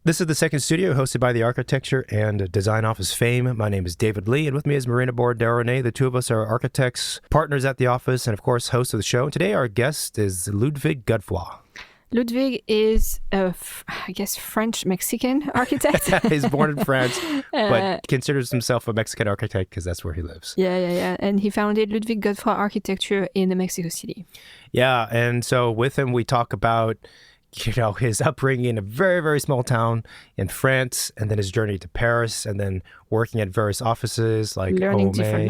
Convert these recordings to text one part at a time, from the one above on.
This is the second studio hosted by the Architecture and Design Office fame. My name is David Lee, and with me is Marina Bordeaux-Renee. The two of us are architects, partners at the office, and of course, hosts of the show. And today our guest is Ludwig Godefroy. Ludwig is a, French-Mexican architect. He's born in France, but considers himself a Mexican architect because that's where he lives. Yeah. And he founded Ludwig Godefroy Architecture in Mexico City. Yeah, and so with him, we talk about his upbringing in a very, very small town in France, and then his journey to Paris, and then working at various offices like learning OMA, different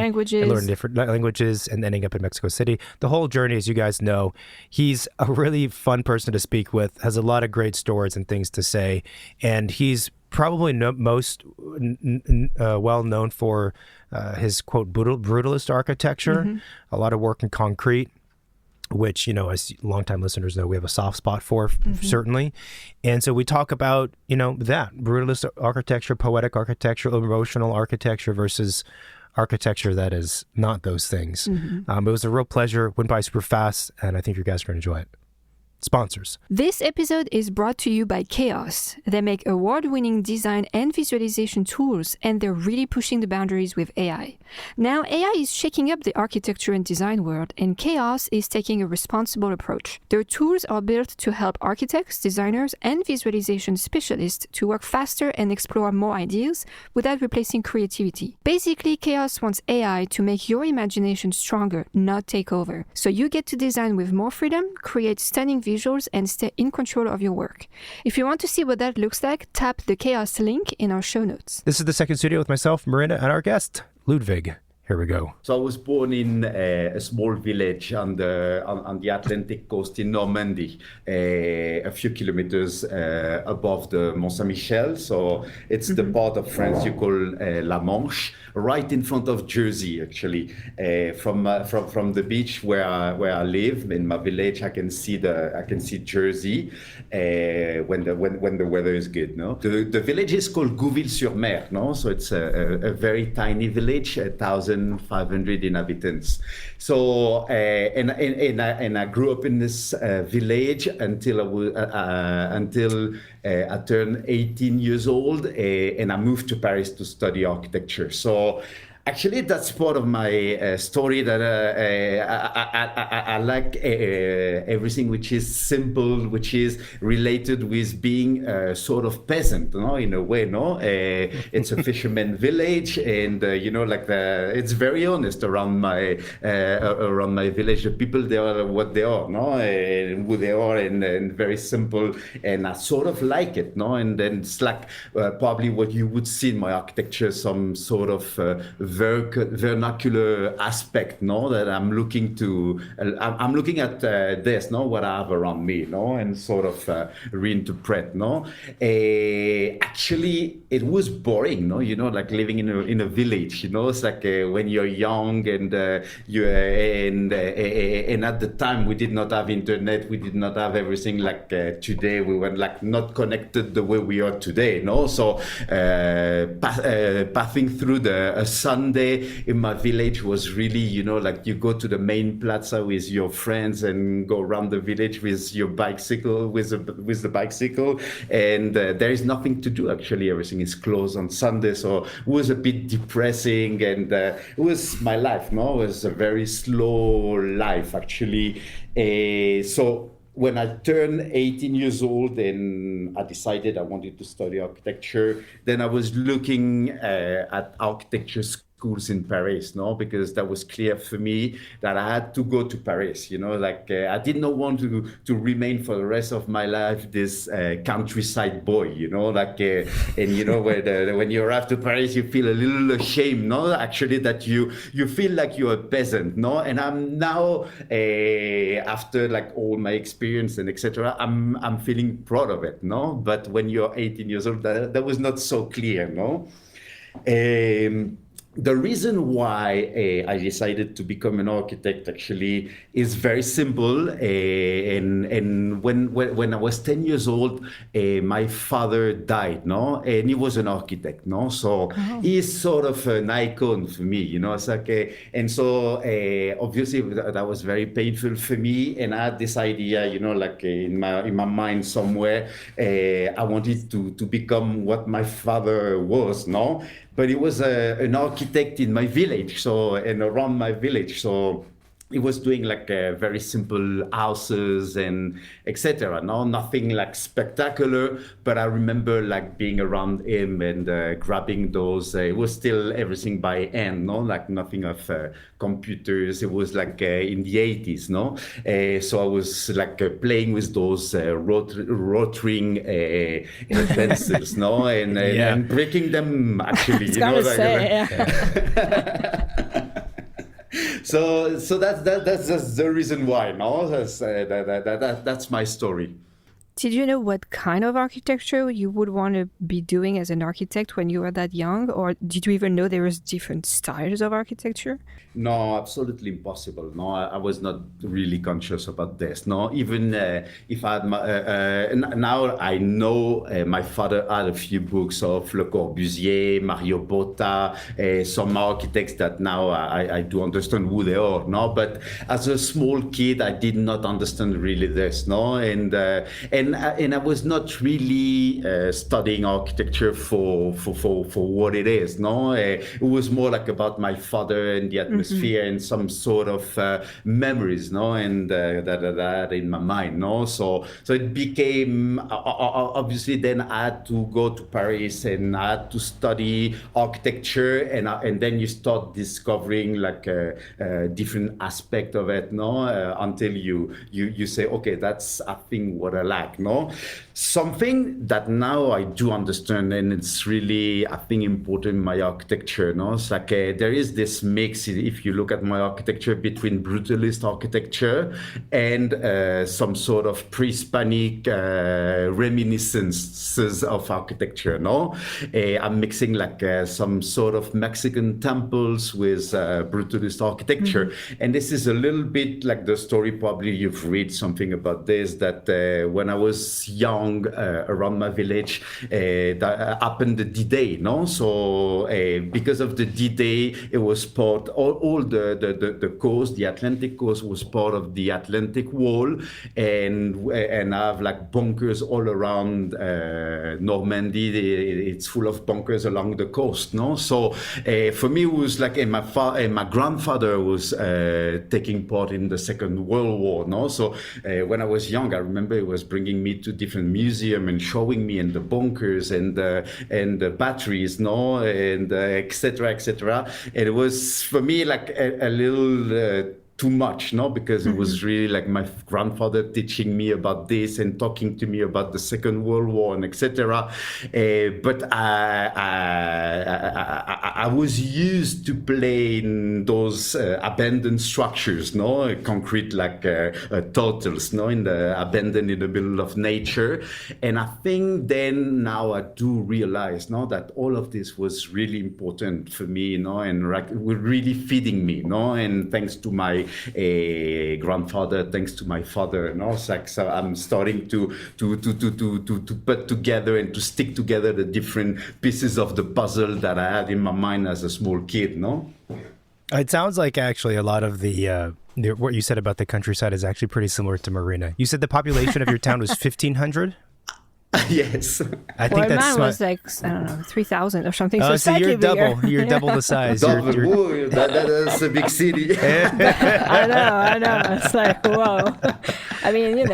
languages, and ending up in Mexico City. The whole journey, as you guys know, he's a really fun person to speak with, has a lot of great stories and things to say, and he's probably most well known for his, quote, brutalist architecture, a lot of work in concrete, which, as longtime listeners know, we have a soft spot for, certainly. And so we talk about, that brutalist architecture, poetic architecture, emotional architecture versus architecture that is not those things. It was a real pleasure, went by super fast, and I think you guys are going to enjoy it. Sponsors. This episode is brought to you by Chaos. They make award-winning design and visualization tools, and they're really pushing the boundaries with AI. Now, AI is shaking up the architecture and design world, and Chaos is taking a responsible approach. Their tools are built to help architects, designers, and visualization specialists to work faster and explore more ideas without replacing creativity. Basically, Chaos wants AI to make your imagination stronger, not take over. So you get to design with more freedom, create stunning visuals, and stay in control of your work. If you want to see what that looks like, tap the Chaos link in our show notes. This is the second studio with myself, Marina, and our guest, Ludwig. Here we go. So I was born in a small village on the Atlantic coast in Normandy, a few kilometers above the Mont Saint-Michel. So it's the part of France you call La Manche, right in front of Jersey, actually. From the beach where I live in my village, I can see Jersey when the weather is good. No, the village is called Gouville-sur-Mer. No, so it's a very tiny village, 1,500 inhabitants. So and I grew up in this village until I turned 18 years old, and I moved to Paris to study architecture. So actually, that's part of my story, that I like everything which is simple, which is related with being sort of peasant, in a way, It's a fisherman village, and it's very honest around my village. The people, they are what they are, and who they are, and very simple, and I sort of like it, And then it's like probably what you would see in my architecture, some sort of vernacular aspect, that I'm looking to. I'm looking at this, what I have around me, and sort of reinterpret, Actually, it was boring, like living in a village, It's like when you're young and and at the time we did not have internet, we did not have everything like today. We were like not connected the way we are today, So passing through a Sunday in my village was really, like you go to the main plaza with your friends and go around the village with your bicycle, with the bicycle, and there is nothing to do. Actually, everything is closed on Sunday, so it was a bit depressing, and it was my life. It was a very slow life, actually. So when I turned 18 years old and I decided I wanted to study architecture, then I was looking at architecture schools in Paris, because that was clear for me that I had to go to Paris, I did not want to remain for the rest of my life this countryside boy, when you arrive to Paris, you feel a little ashamed, actually, that you feel like you're a peasant, and I'm now, after like all my experience and etc., I'm feeling proud of it, but when you're 18 years old, that was not so clear, the reason why I decided to become an architect actually is very simple. And when I was 10 years old, my father died, no, and he was an architect, no, so he's sort of an icon for me, It's like, and so obviously that was very painful for me, and I had this idea, like in my mind somewhere, I wanted to become what my father was, no. But he was an architect in my village, and around my village. So he was doing like very simple houses and etc. No, nothing like spectacular. But I remember like being around him and grabbing those. It was still everything by hand, no, like nothing of computers. It was like in the 80s, no. So I was like playing with those rotring pencils, no, and breaking them actually. So that's just the reason why. No, that's my story. Did you know what kind of architecture you would want to be doing as an architect when you were that young? Or did you even know there was different styles of architecture? No, absolutely impossible. No, I was not really conscious about this. No, even if I had now I know my father had a few books of Le Corbusier, Mario Botta, some architects that now I do understand who they are. No, but as a small kid, I did not understand really this. No, and I was not really studying architecture for what it is. No, it was more like about my father and the atmosphere and some sort of memories. No, and that in my mind. No, so it became obviously then I had to go to Paris and I had to study architecture and then you start discovering like a different aspect of it. No, until you say, okay, that's I think what I like. No, something that now I do understand, and it's really I think important in my architecture. No, it's like there is this mix, if you look at my architecture, between brutalist architecture and some sort of pre-Hispanic reminiscences of architecture. No, I'm mixing like some sort of Mexican temples with brutalist architecture, and this is a little bit like the story. Probably you've read something about this, that when I was young, around my village, that happened the D-Day, no? So because of the D-Day, it was part, all the coast, the Atlantic coast was part of the Atlantic Wall, and I have like bunkers all around Normandy. It's full of bunkers along the coast, no? So for me, it was like, and my grandfather was taking part in the Second World War, no? So when I was young, I remember it was bringing me to different museums and showing me in the bunkers and the batteries, no, and etc. etc. And it was for me like a little too much, no, because it was really like my grandfather teaching me about this and talking to me about the Second World War and etc. But I was used to play in those abandoned structures, no, concrete like turtles, no, abandoned in the middle of nature. And I think then now I do realize, no, that all of this was really important for me, no, and were really feeding me, no, and thanks to my grandfather, thanks to my father, no, so I'm starting to put together and to stick together the different pieces of the puzzle that I had in my mind as a small kid, no. It sounds like actually a lot of the what you said about the countryside is actually pretty similar to Marina. You said the population of your town was 1,500. Yes. I think mine was like, I don't know, 3,000 or something. Oh, so you're bigger. double. You're double the size. Double. That's a big city. I know. It's like, whoa. I mean,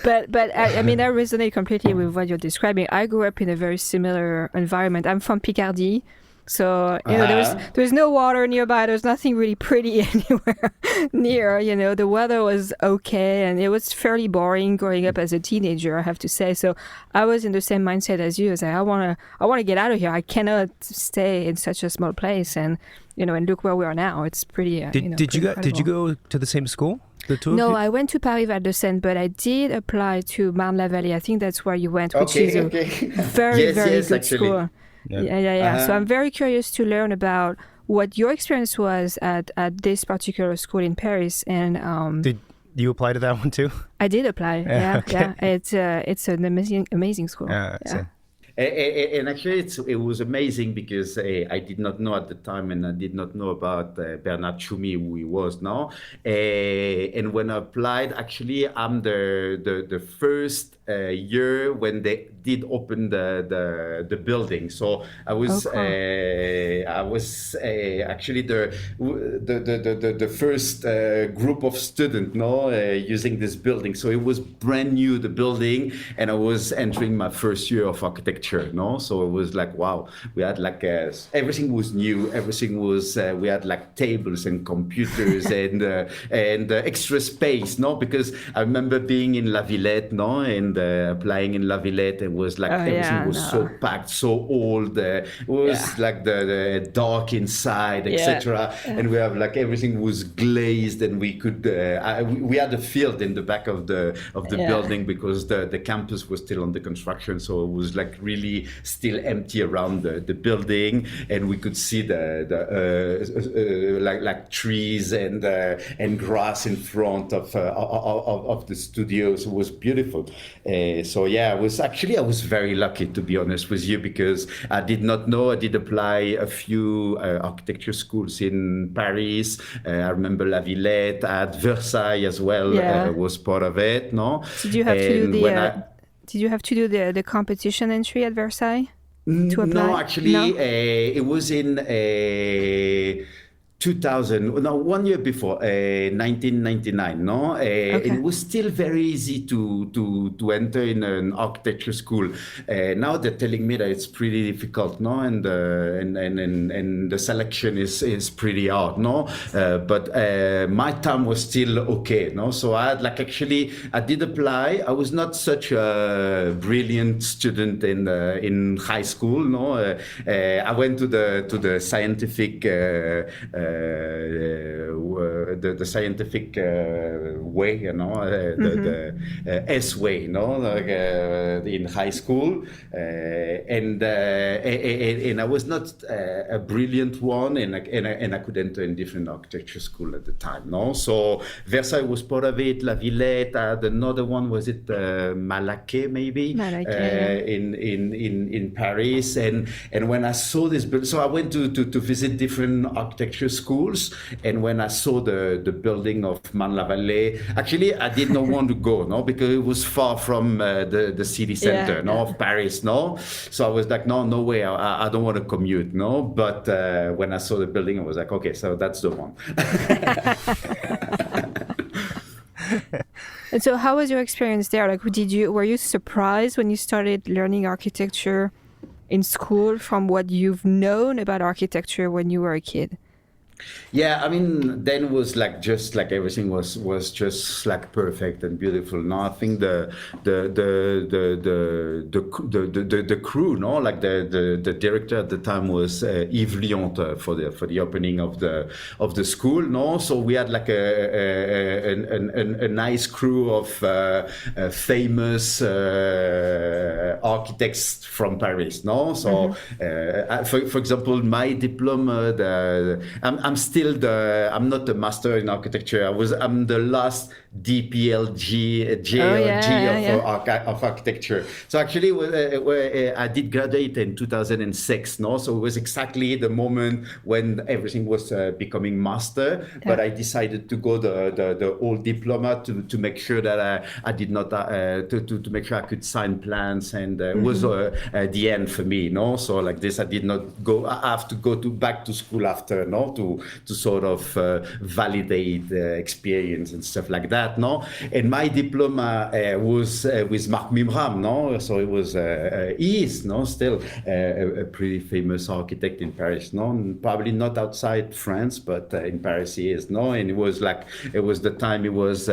but I mean, I resonate completely with what you're describing. I grew up in a very similar environment. I'm from Picardy. So, there's no water nearby. There's nothing really pretty anywhere near, the weather was okay. And it was fairly boring growing up as a teenager, I have to say. So I was in the same mindset as you. As I want to get out of here. I cannot stay in such a small place. And, and look where we are now. It's pretty, Did you go to the same school? The two No, of you? I went to Paris Val de Seine, but I did apply to Marne-la-Vallée. I think that's where you went, which is a very, very good actually. school. Yeah. So I'm very curious to learn about what your experience was at this particular school in Paris, and Did you apply to that one too? I did apply. Yeah, okay. yeah. It's an amazing school. Yeah. And actually, it was amazing because I did not know at the time, and I did not know about Bernard Tchoumi, who he was now. And when I applied, actually, I'm the first year when they did open the building. So I was actually the first group of students, using this building. So it was brand new, the building, and I was entering my first year of architecture. So it was like, wow, we had like everything was new, everything was we had like tables and computers and extra space, because I remember being in La Villette, and applying in La Villette. It was like everything was so packed, so old. It was like the dark inside, etc. And we have like everything was glazed, and we could we had a field in the back of the building because the campus was still under construction, so it was like really still empty around the building, and we could see the like trees and grass in front of the studio. So it was beautiful. So yeah, I was very lucky, to be honest with you, because I did not know. I did apply a few architecture schools in Paris. I remember La Villette, at Versailles as well. Was part of it. No, did you have to do the? Did you have to do the competition entry at Versailles to apply? No, actually, it was in 2000, no, 1 year before, 1999, no? It was still very easy to enter in an architecture school. Now they're telling me that it's pretty difficult, no? And the selection is pretty hard, no? But my time was still okay, no? So I had I did apply. I was not such a brilliant student in high school, no? I went to the scientific the scientific way, the S way, in high school, and I was not a brilliant one, and I could enter in different architecture school at the time, no. So Versailles was part of it. La Villette, another one, was it Malaquais maybe? Malaquais, in Paris, and when I saw this, so I went to visit different architecture schools, and when I saw the building of Man-la-Vallée, actually I did not want to go, no, because it was far from the city center, of Paris, no. So I was like, no way, I don't want to commute, no. But when I saw the building, I was like, okay, so that's the one. And so, how was your experience there? Like, were you surprised when you started learning architecture in school from what you've known about architecture when you were a kid? Yeah, I mean, then was just everything was just like perfect and beautiful. No, I think the crew, no, like the director at the time was Yves Lyon for the opening of the school, no. So we had like a nice crew of famous architects from Paris, no. So for example, my diploma, I'm not a master in architecture. I'm the last DPLG of architecture. So actually, I did graduate in 2006. No, so it was exactly the moment when everything was becoming master. Yeah. But I decided to go the old diploma to make sure that I did not to make sure I could sign plans, and it was the end for me. No, so like this, I did not go. I have to go back to school after, no, to sort of validate the experience and stuff like that. No, and my diploma was with Marc Mimram, no, so it was he is, no, still a pretty famous architect in Paris, no, and probably not outside France, but in Paris he is, no, and it was the time he was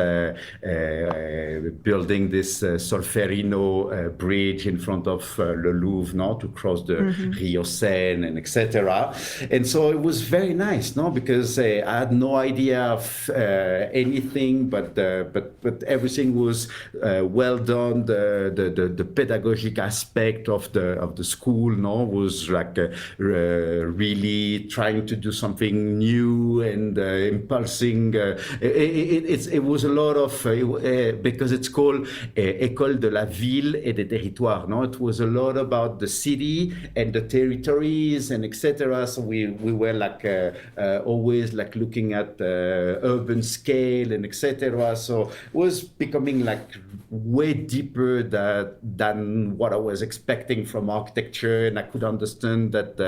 building this Solferino bridge in front of Le Louvre, no, to cross the Rio Seine and etc. And so it was very nice, no, because I had no idea of anything but but everything was well done. The pedagogic aspect of the school, no, was like really trying to do something new and impulsing. It was a lot of because it's called École de la Ville et des Territoires. No, it was a lot about the city and the territories and etc. So we were like always like looking at urban scale and etc. So it was becoming like way deeper than what I was expecting from architecture, and I could understand that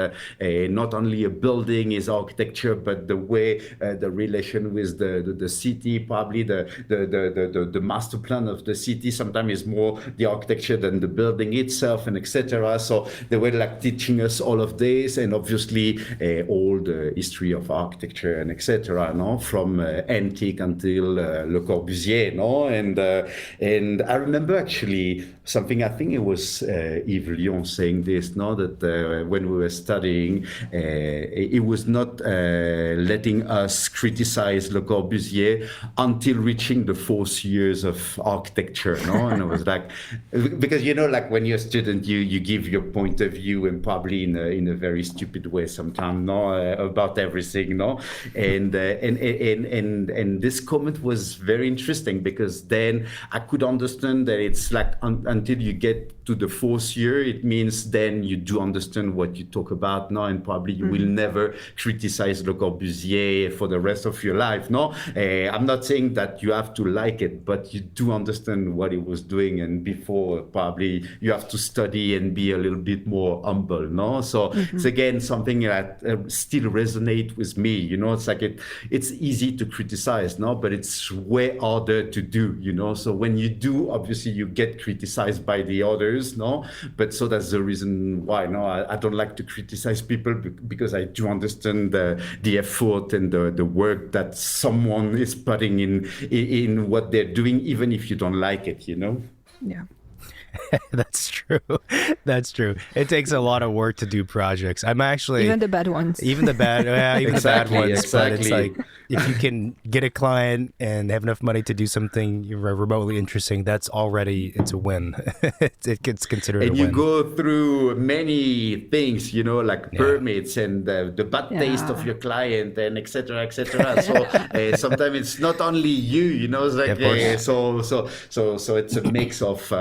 not only a building is architecture, but the way the relation with the city, probably the master plan of the city sometimes is more the architecture than the building itself, and etc. So they were like teaching us all of this, and obviously all the history of architecture and etc. No, from antique until Le Corbusier, no, and I remember actually something. I think it was Yves Lyon saying this, no, that when we were studying, it was not letting us criticize Le Corbusier until reaching the 4th years of architecture, no, and it was like, because like when you're a student, you give your point of view, and probably in a very stupid way sometimes, no, about everything, no, and this comment was very interesting, because then I could understand that it's like until you get to the 4th year, it means then you do understand what you talk about, no, and probably you will never criticize Le Corbusier for the rest of your life, no. I'm not saying that you have to like it, but you do understand what he was doing, and before probably you have to study and be a little bit more humble, no. So it's again something that still resonate with me, it's like it's easy to criticize, no, but it's way harder to do, so when you do, obviously you get criticized by the others, no, but so that's the reason why, no, I don't like to criticize people, because I do understand the effort and the work that someone is putting in what they're doing, even if you don't like it, Yeah. That's true. That's true. It takes a lot of work to do projects. I'm actually Even the bad ones. even the bad Exactly, ones. exactly. But it's like, if you can get a client and have enough money to do something remotely interesting, it's a win. It gets considered and a you win. go through many things, like permits and the bad taste of your client and etc. So sometimes it's not only you, it's like so it's a mix of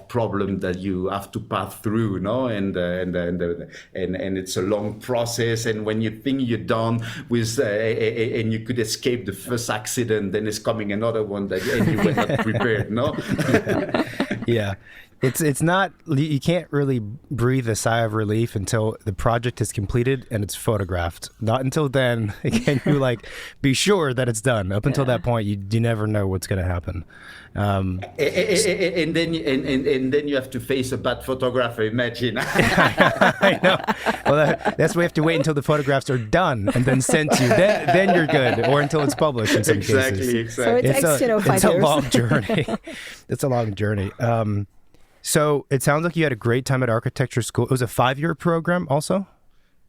problem that you have to pass through, no, and it's a long process. And when you think you're done with and you could escape the first accident, then it's coming another one and you were not prepared, no. Yeah. It's not, you can't really breathe a sigh of relief until the project is completed and it's photographed. Not until then can you be sure that it's done. Up until that point, you never know what's going to happen. And then you have to face a bad photographer. Imagine. I know. Well, that's why we have to wait until the photographs are done and then sent to you. Then you're good, or until it's published in some cases. Exactly. So it takes 5 years. It's a long journey. It's a long journey. So it sounds like you had a great time at architecture school. It was a 5-year program also?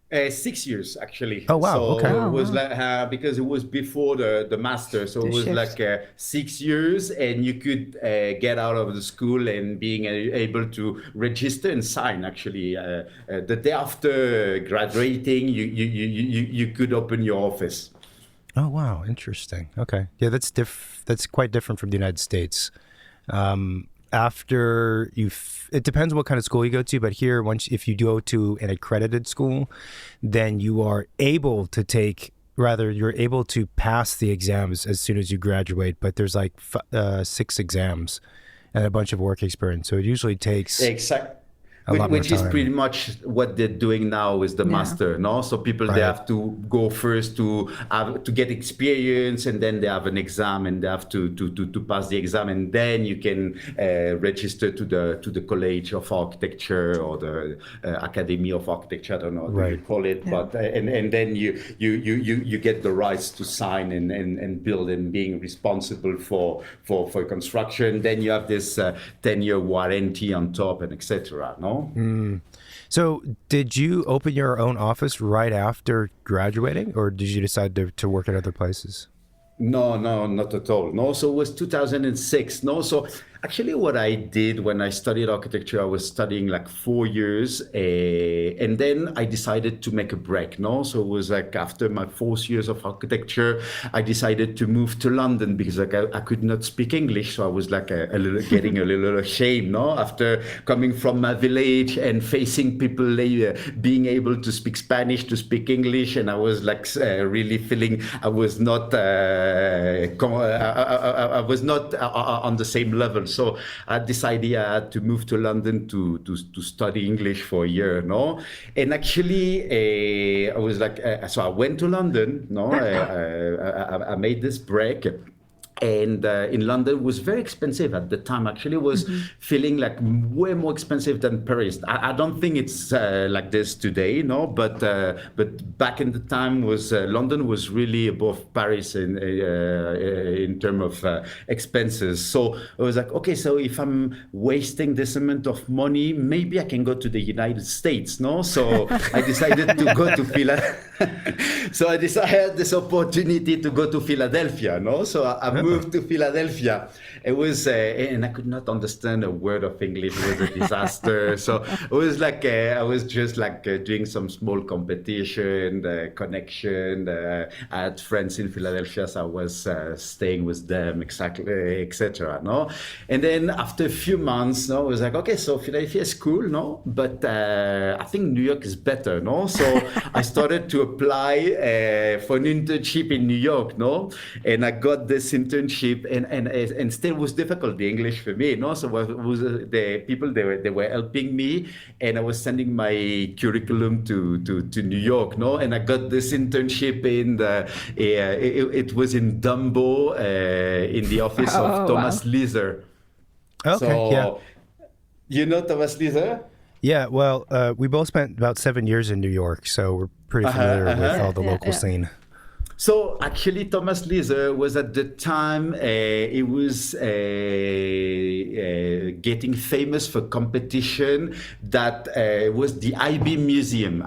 6 years, actually. Oh, wow. So Okay. it was like, because it was before the master. So it was shift. like 6 years, and you could get out of the school and being able to register and sign, actually. The day after graduating, you could open your office. Oh, wow. Interesting. Okay. Yeah, that's quite different from the United States. After it depends what kind of school you go to, but here, if you go to an accredited school, then you're able to pass the exams as soon as you graduate, but there's 6 exams and a bunch of work experience. So it usually takes which is pretty much what they're doing now with the master, no? So people, they have to go first to get experience, and then they have an exam, and they have to pass the exam, and then you can register to the College of Architecture or the Academy of Architecture. I don't know what you call it, but and then you get the rights to sign and build and being responsible for construction. Then you have this 10-year warranty on top, and etc. No. So did you open your own office right after graduating, or did you decide to work at other places? No, no, not at all. No, so it was 2006. No, so actually, what I did when I studied architecture, I was studying like 4 years, and then I decided to make a break. No, so it was like after my 4 years of architecture, I decided to move to London because like I could not speak English, so I was like a little getting a little ashamed. No, after coming from my village and facing people being able to speak Spanish, to speak English, and I was like really feeling I was not. I was not on the same level. So I decided I had to move to London to study English for a year, no? And actually, I was like, so I went to London, no? I made this break. And in London was very expensive at the time. Actually, was feeling like way more expensive than Paris. I don't think it's like this today, no. But back in the time, was London was really above Paris in terms of expenses. So I was like, okay, so if I'm wasting this amount of money, maybe I can go to the United States, no. So I decided to go to Philadelphia. So I had this opportunity to go to Philadelphia, no. So I moved to Philadelphia. It was, and I could not understand a word of English. It was a disaster. So it was like, I was just like doing some small competition, connection. I had friends in Philadelphia, so I was staying with them, exactly, etc. No, and then after a few months, no, I was like, okay, so Philadelphia is cool, no, but I think New York is better, no. So I started to apply for an internship in New York, no, and I got this internship, and still was difficult the English for me, no. So was the people they were helping me, and I was sending my curriculum to New York, no, and I got this internship in it was in Dumbo in the office of Thomas Leaser. Okay, so, yeah. You know Thomas Leaser? Yeah, well, we both spent about 7 years in New York, so we're pretty familiar with all the local scene. So actually, Thomas Leaser was at the time, he was getting famous for competition that was the IB Museum.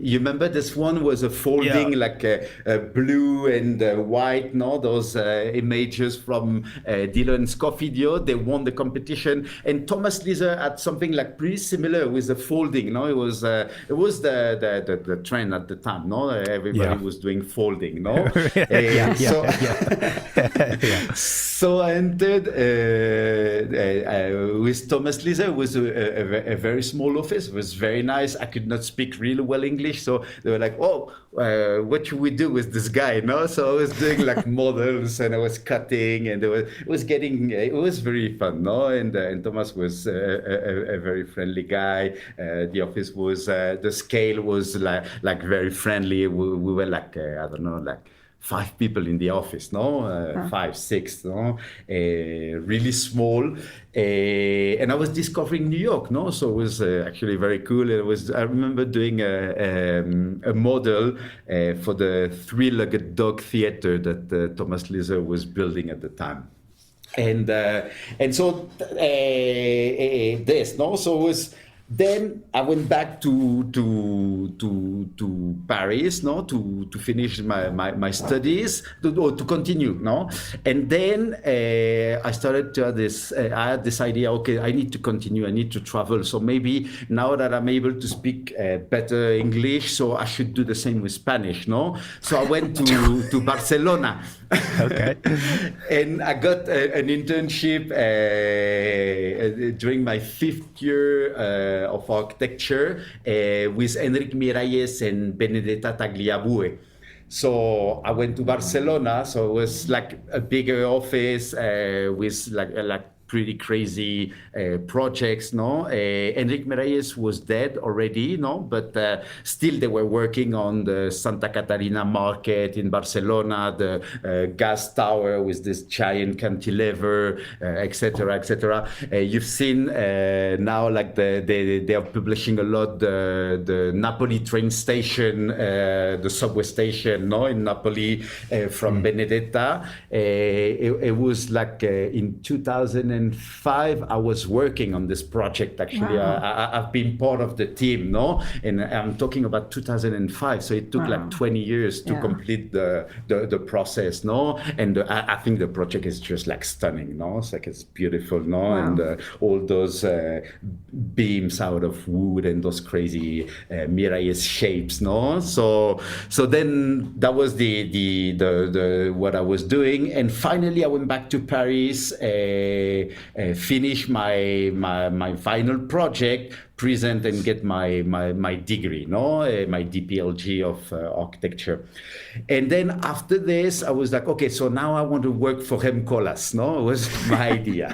You remember this one was a folding like a blue and white, no? Those images from Dylan Scofidio. They won the competition, and Thomas Leaser had something like pretty similar with the folding. No, it was the trend at the time. No, everybody was doing folding, no? So I entered with Thomas Leaser. It was a very small office. It was very nice. I could not speak really well English, so they were like, oh, what should we do with this guy, no? So I was doing like models, and I was cutting, and it was very fun, no? And Thomas was a very friendly guy. The office was, the scale was like very friendly. We were like, I don't know, like 5 people in the office, no? 5, 6, no? Really small. And I was discovering New York, no? So it was actually very cool. I remember doing a model for the Three-Legged Dog Theater that Thomas Leaser was building at the time. And so this, no? So it was. Then I went back to Paris, no, to finish my studies, to continue, no, and then I started to have this. I had this idea. Okay, I need to continue. I need to travel. So maybe now that I'm able to speak better English, so I should do the same with Spanish, no. So I went to Barcelona. Okay. And I got an internship during my 5th year of architecture with Enric Miralles and Benedetta Tagliabue. So I went to Barcelona. So it was like a bigger office with like pretty crazy projects, no? Enric Miralles was dead already, no? But still they were working on the Santa Catarina market in Barcelona, the gas tower with this giant cantilever, etc., etc. You've seen now, like they are publishing a lot the Napoli train station, the subway station, no? In Napoli from Benedetta. It was like in 2000. 2005, I was working on this project. Actually, Wow. I've been part of the team, no? And I'm talking about 2005. So it took like 20 years to Yeah. complete the process, no? And I think the project is just like stunning, no? It's like it's beautiful, no? Wow. And all those beams out of wood and those crazy Mirai's shapes, no? So then that was the what I was doing, and finally I went back to Paris, finish my final project, present and get my degree, no, my DPLG of architecture. And then after this, I was like, okay, so now I want to work for Remcolas, no, it was my idea.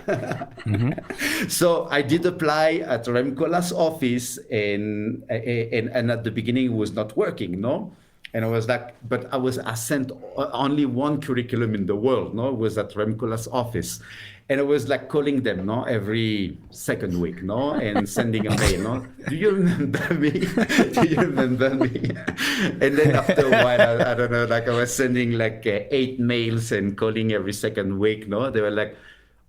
So I did apply at Remcolas office, and at the beginning it was not working, no. And I was like, but I sent only one curriculum in the world, no, it was at Remcolas office. And I was like calling them, no, every second week, no, and sending a mail, no. Do you remember me? Do you remember me? And then after a while, I don't know, like I was sending like 8 mails and calling every second week, no. They were like,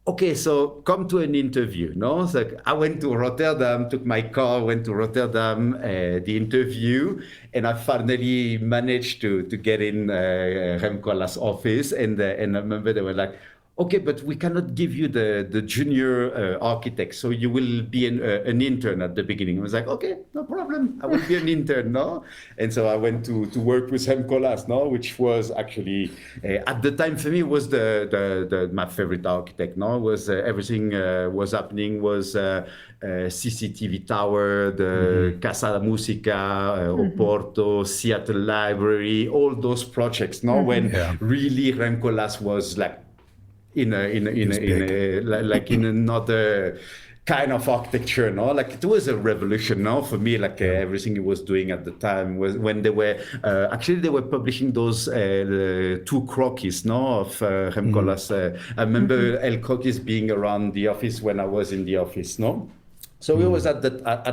okay, so come to an interview, no? So I went to Rotterdam, took my car, went to Rotterdam, the interview, and I finally managed to get in Remcolas' office, and I remember they were like, okay, but we cannot give you the junior architect, so you will be an intern at the beginning. I was like, okay, no problem, I will be an intern, no? And so I went to work with Remcolas, no, which was actually at the time for me was my favorite architect, no? Was everything was happening, was CCTV Tower, the Casa da Musica, Oporto, Seattle Library, all those projects, no? When really Remcolas was like in another kind of architecture, no? Like it was a revolution, no? For me, like everything he was doing at the time was when they were actually they were publishing those 2 croquis, no? Of Remcolas. I remember El Croquis being around the office when I was in the office, no? So it was at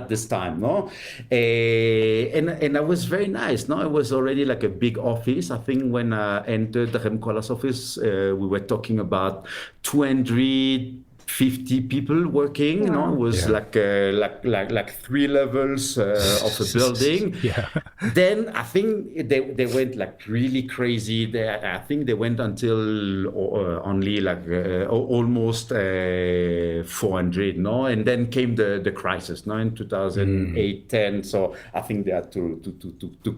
this time, no, and it was very nice, no. It was already like a big office. I think when I entered the Remcolas office, we were talking about 250 people working. Wow. No, it was like 3 levels of a building. Yeah. Then I think they went like really crazy. I think they went until only like almost 400, no? And then came the crisis, no, in 2008, 10. So I think they had to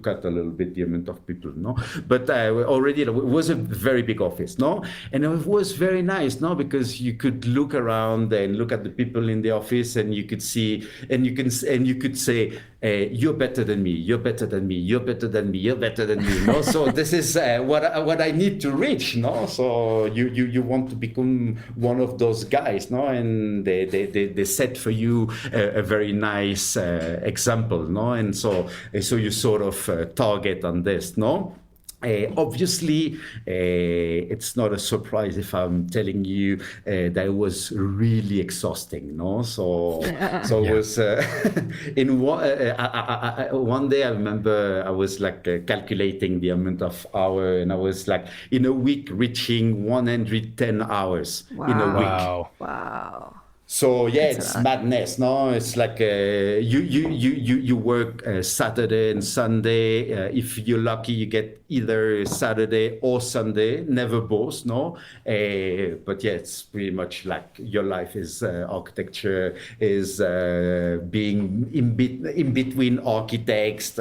cut a little bit the amount of people, no? But already it was a very big office, no? And it was very nice, no? Because you could look around and look at the people in the office, and you could see, and you could say, you're better than me, you're better than me, you're better than me, you're better than me, no? So this is what I need to reach, no? So you want to become one of those guys, no? And they set for you a very nice example, no? And so you sort of target on this, no? Obviously, it's not a surprise if I'm telling you that it was really exhausting, no? So it was in one day I remember I was like calculating the amount of hour, and I was like in a week reaching 110 hours in a week. Wow. So yeah, it's madness, no? It's like you work Saturday and Sunday. If you're lucky, you get either Saturday or Sunday, never both, no? But yeah, it's pretty much like your life is architecture, is being in between architects.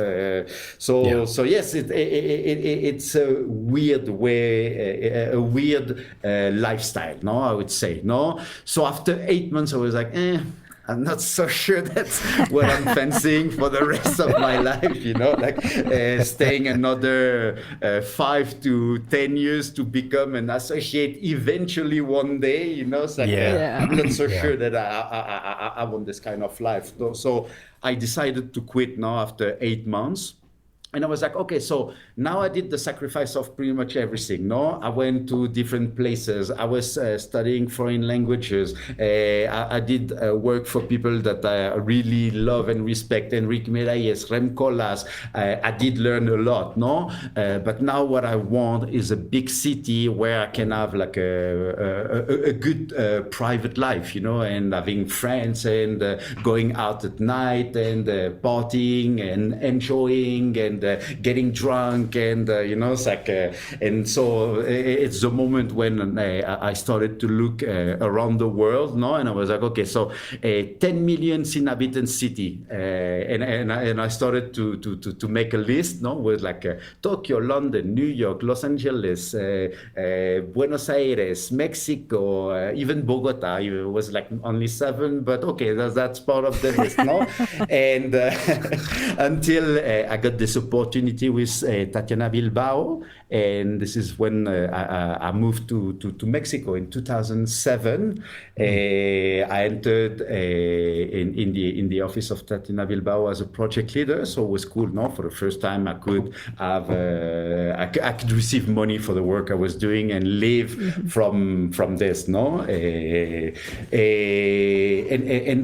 So yes, it's a weird way, a weird lifestyle, no? I would say, no? So after 8 months, I was like, I'm not so sure that's what I'm fancying for the rest of my life, you know, like staying another 5 to 10 years to become an associate eventually one day, you know. It's like, I'm not so sure that I want this kind of life. So I decided to quit now after 8 months. And I was like, okay, so now I did the sacrifice of pretty much everything. No, I went to different places. I was studying foreign languages. I did work for people that I really love and respect. Enrique Miralles, Rem Koolhaas. I did learn a lot. No, but now what I want is a big city where I can have like a good private life, and having friends and going out at night and partying and enjoying and getting drunk and it's like and so it's the moment when I started to look around the world, no, and I was like, okay, so 10 million inhabitant city, and I started to make a list, no, with like Tokyo, London, New York, Los Angeles, Buenos Aires, Mexico, even Bogota. It was like only 7, but okay, that's part of the list, no, and until I got this opportunity with Tatiana Bilbao, and this is when I moved to Mexico in 2007. I entered in the office of Tatiana Bilbao as a project leader, so it was cool. No, for the first time I could have I could receive money for the work I was doing and live from this. No, and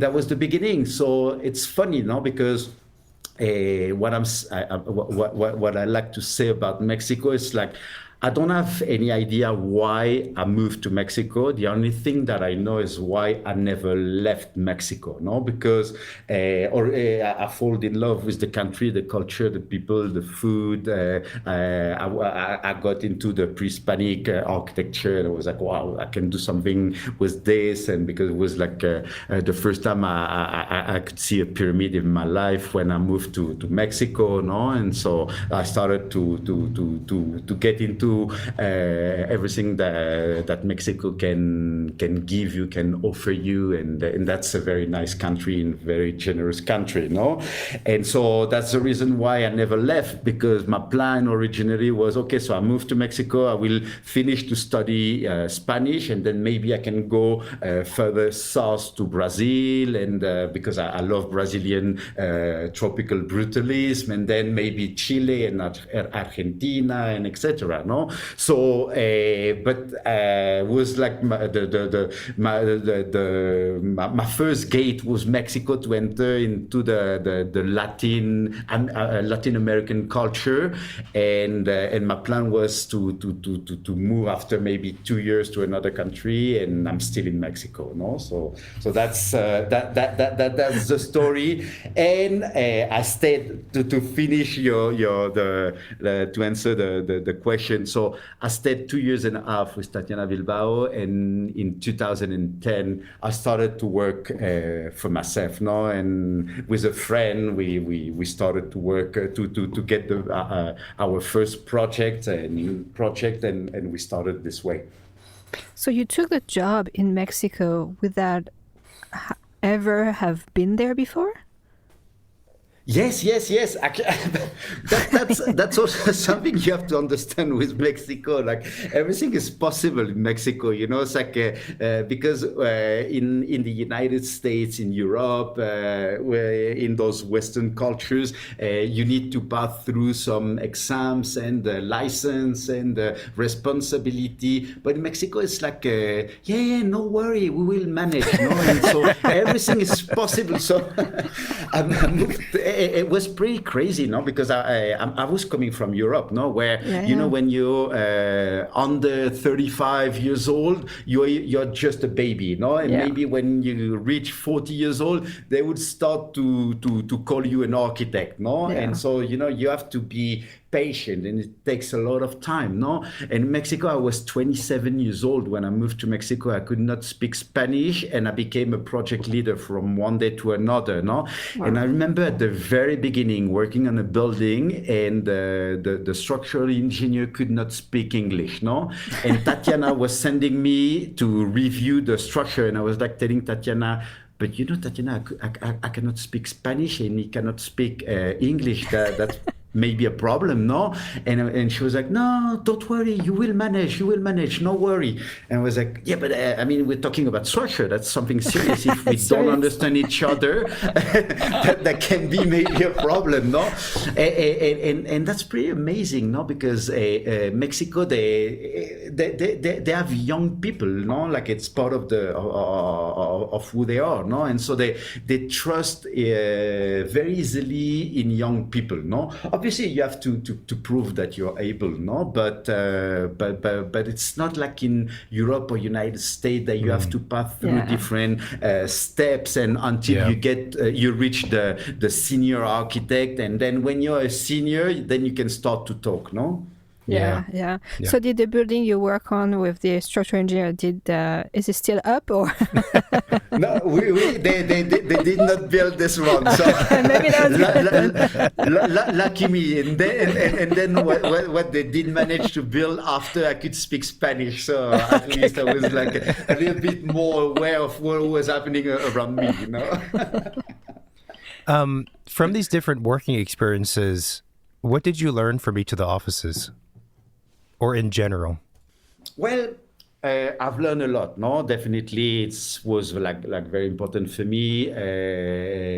that was the beginning. So it's funny, no, because what I like to say about Mexico is like, I don't have any idea why I moved to Mexico. The only thing that I know is why I never left Mexico, no? Because I fall in love with the country, the culture, the people, the food. I got into the pre-Hispanic architecture, and I was like, wow, I can do something with this. And because it was like the first time I could see a pyramid in my life when I moved to Mexico, no? And so I started to get into everything that Mexico can give you, can offer you, and that's a very nice country and very generous country, no? And so that's the reason why I never left, because my plan originally was, okay, so I moved to Mexico, I will finish to study Spanish, and then maybe I can go further south to Brazil, and because I love Brazilian tropical brutalism, and then maybe Chile and Argentina and etc. No, so but was like my first gate was Mexico to enter into the Latin American culture, and my plan was to move after maybe 2 years to another country, and I'm still in Mexico. No, so that's that's the story, and I stayed to finish to answer the question. So I stayed 2 years and a half with Tatiana Bilbao, and in 2010 I started to work for myself, no, and with a friend we started to work to get our first project, and we started this way. So you took the job in Mexico without ever have been there before? Yes. That's also something you have to understand with Mexico. Like, everything is possible in Mexico. It's like because in the United States, in Europe, in those Western cultures, you need to pass through some exams and license and responsibility. But in Mexico, it's like, no worry, we will manage. No, and so everything is possible. So I moved. It was pretty crazy, no? Because I was coming from Europe, no? Where when you're under 35 years old, you're just a baby, no? And maybe when you reach 40 years old, they would start to call you an architect, no? And so you have to be patient, and it takes a lot of time, no? And in Mexico, I was 27 years old when I moved to Mexico. I could not speak Spanish, and I became a project leader from one day to another, no? Wow. And I remember at the very beginning working on a building, and the structural engineer could not speak English, no? And Tatiana was sending me to review the structure, and I was like telling Tatiana, but Tatiana, I cannot speak Spanish, and he cannot speak English. That's maybe a problem, no? And she was like, no, don't worry, you will manage, no worry. And I was like, yeah, but I mean, we're talking about structure, that's something serious. If we don't understand each other, that can be maybe a problem, no? And that's pretty amazing, no? Because Mexico, they have young people, no? Like it's part of the of who they are, no? And so they trust very easily in young people, no? Obviously, you have to prove that you're able, no? But it's not like in Europe or United States that you have to pass through different steps, and until you reach the senior architect, and then when you're a senior, then you can start to talk, no? Yeah. So did the building you work on with the structural engineer, is it still up or? No, they did not build this one. So maybe that was lucky me. And then what they did manage to build after I could speak Spanish, so at least I was like a little bit more aware of what was happening around me, you know. From these different working experiences, what did you learn from each of the offices? Or in general? Well, I've learned a lot. No, definitely, it was like very important for me.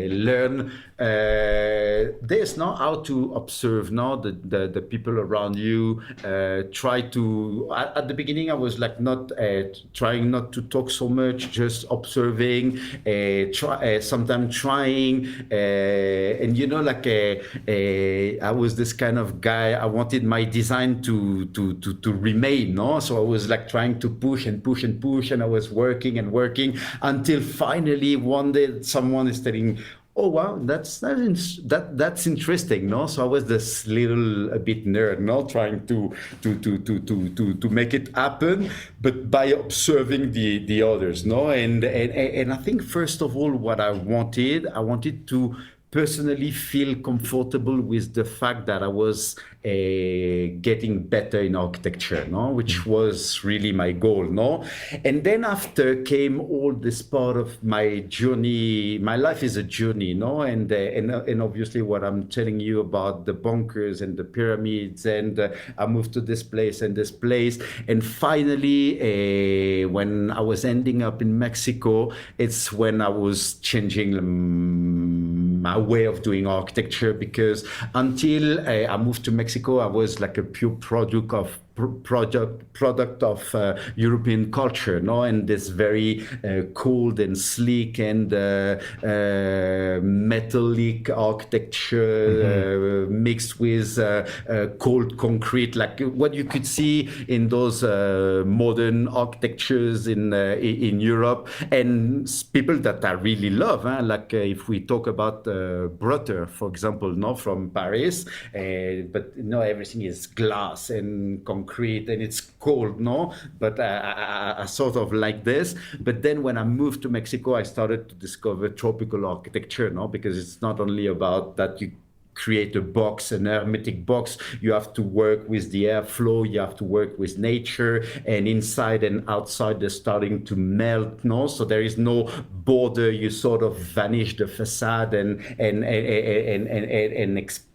Learn this, no, how to observe, no, the people around you. Try to at the beginning, I was like not trying not to talk so much, just observing. Sometimes trying, and you know, like I was this kind of guy. I wanted my design to remain, no. So I was like trying to push, and I was working until finally one day someone is telling, oh wow, that's interesting, no? So I was this a bit nerd, no, trying to make it happen, but by observing the others, no? And I think first of all, what I wanted to personally feel comfortable with the fact that I was getting better in architecture, no, which was really my goal, no. And then after came all this part of my journey. My life is a journey, no, and obviously what I'm telling you about the bunkers and the pyramids, and I moved to this place, and finally when I was ending up in Mexico, it's when I was changing my way of doing architecture, because until I moved to Mexico, I was like a pure product of European culture, no, and this very cold and sleek and metallic architecture mixed with cold concrete, like what you could see in those modern architectures in Europe, and people that I really love, like if we talk about Brutter, for example, no, from Paris, but no, everything is glass and concrete, and it's cold, no? But I sort of like this. But then when I moved to Mexico, I started to discover tropical architecture, no? Because it's not only about that you create a box, an hermetic box. You have to work with the airflow, you have to work with nature, and inside and outside they're starting to melt, no? So there is no border. You sort of vanish the facade and expand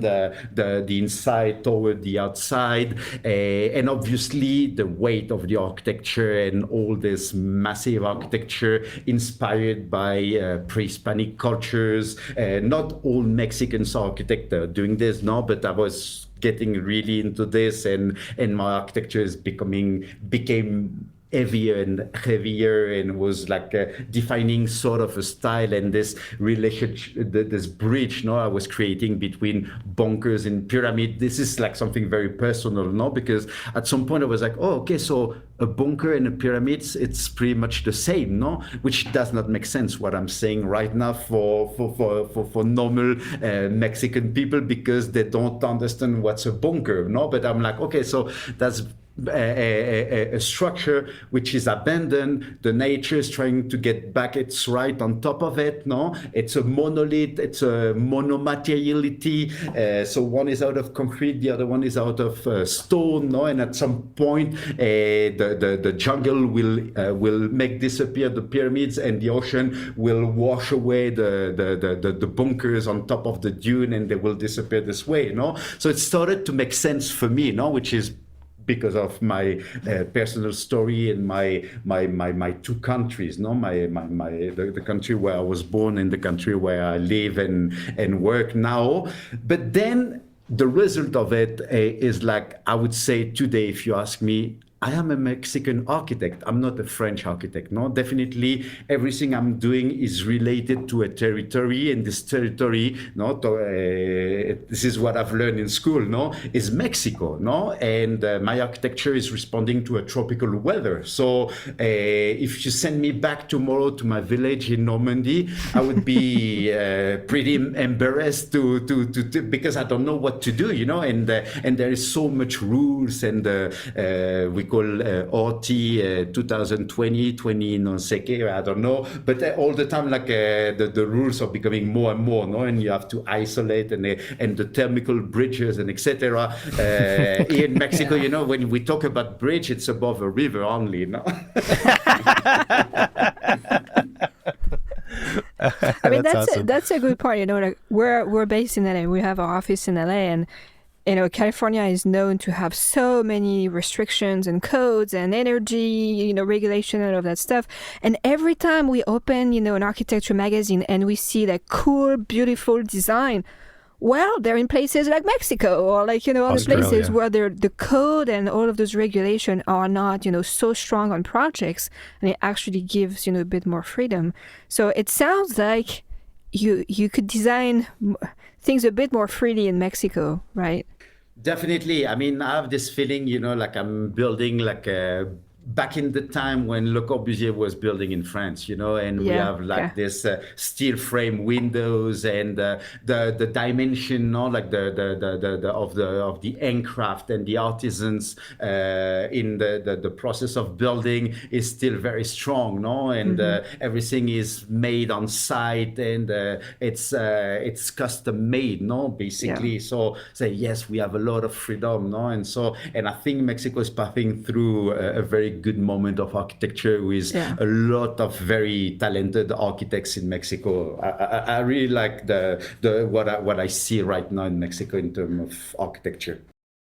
the inside toward the outside, and obviously the weight of the architecture and all this massive architecture inspired by pre-Hispanic cultures. Not all Mexicans architects are doing this, no, but I was getting really into this, and my architecture became heavier and heavier, and was like defining sort of a style, and this relationship, this bridge, no, I was creating between bunkers and pyramid. This is like something very personal, no, because at some point I was like, oh, okay, so a bunker and a pyramid, it's pretty much the same, no? Which does not make sense what I'm saying right now for normal Mexican people, because they don't understand what's a bunker, no? But I'm like, okay, so that's a structure which is abandoned. The nature is trying to get back its right on top of it. No, it's a monolith. It's a monomateriality. So one is out of concrete, the other one is out of stone. No, and at some point, the jungle will make disappear the pyramids, and the ocean will wash away the bunkers on top of the dune, and they will disappear this way. No, so it started to make sense for me. No, which is because of my personal story and my two countries, no, the country where I was born and the country where I live and work now. But then the result of it is like, I would say today, if you ask me, I am a Mexican architect. I'm not a French architect. No, definitely everything I'm doing is related to a territory, and this territory, this is what I've learned in school, no, is Mexico, no, and my architecture is responding to a tropical weather. So if you send me back tomorrow to my village in Normandy, I would be pretty embarrassed to because I don't know what to do, and there is so much rules, and we call OT 2020, 20 no sé qué, I don't know, but all the time like the rules are becoming more and more, no, and you have to isolate and the thermal bridges and etc. Here in Mexico, when we talk about bridge, it's above a river only, no. I mean, that's awesome. that's a good point. Like we're based in LA. We have our office in LA, and California is known to have so many restrictions and codes and energy, regulation and all of that stuff. And every time we open, an architecture magazine and we see that cool, beautiful design, well, they're in places like Mexico or like, other Australia. places where the code and all of those regulations are not, so strong on projects, and it actually gives, a bit more freedom. So it sounds like you could design things a bit more freely in Mexico, right? Definitely. I mean, I have this feeling, like I'm building like back in the time when Le Corbusier was building in France, and we have like this steel frame windows and the dimension, like the of the handcraft and the artisans in the process of building is still very strong, no, and everything is made on site, and it's custom made, no, basically. Yeah. So say yes, we have a lot of freedom, no, and I think Mexico is passing through a very good moment of architecture with a lot of very talented architects in Mexico. I really like what I see right now in Mexico in terms of architecture.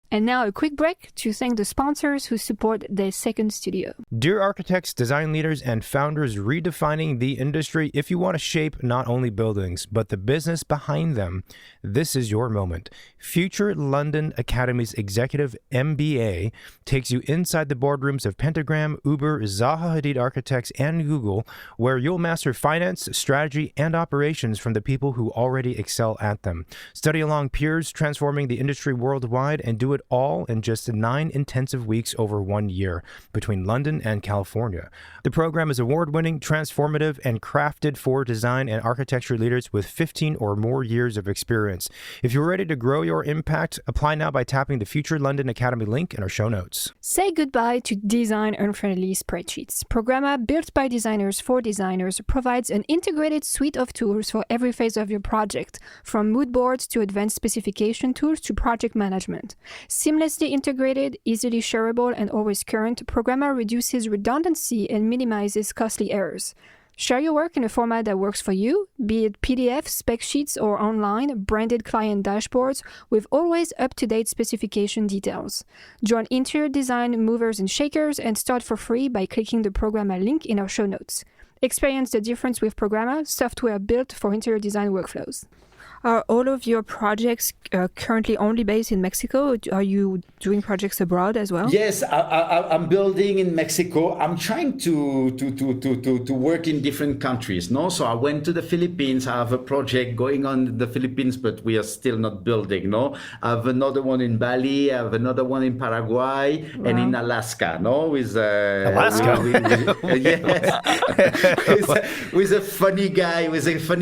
And now a quick break to thank the sponsors who support the second studio. Dear architects, design leaders, and founders redefining the industry, if you want to shape not only buildings, but the business behind them, this is your moment. Future London Academy's Executive MBA takes you inside the boardrooms of Pentagram, Uber, Zaha Hadid Architects, and Google, where you'll master finance, strategy, and operations from the people who already excel at them. Study along peers transforming the industry worldwide, and do it all in just 9 intensive weeks over 1 year between London and California. The program is award-winning, transformative, and crafted for design and architecture leaders with 15 or more years of experience. If you're ready to grow your impact, apply now by tapping the Future London Academy link in our show notes. Say goodbye to design-unfriendly spreadsheets. Programma, built by designers for designers, provides an integrated suite of tools for every phase of your project, from mood boards to advanced specification tools to project management. Seamlessly integrated, easily shareable, and always current, Programma reduces redundancy and minimizes costly errors. Share your work in a format that works for you, be it PDF, spec sheets, or online, branded client dashboards with always up-to-date specification details. Join interior design movers and shakers and start for free by clicking the Programma link in our show notes. Experience the difference with Programma, software built for interior design workflows. Are all of your projects currently only based in Mexico? Are you doing projects abroad as well? Yes, I'm building in Mexico. I'm trying to work in different countries. No, so I went to the Philippines. I have a project going on in the Philippines, but we are still not building. No, I have another one in Bali. I have another one in Paraguay and in Alaska. No, with Alaska. Yes, with a funny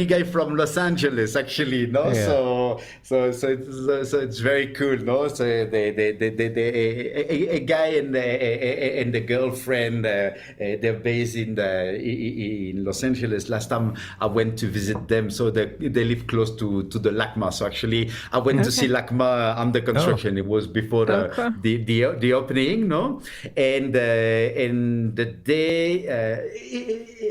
guy from Los Angeles, actually. no? Yeah. So it's very cool, no? So a guy and the girlfriend, they're based in Los Angeles. Last time I went to visit them, so they live close to the LACMA. So actually, I went to see LACMA under construction. It was before cool. the opening, no? And the day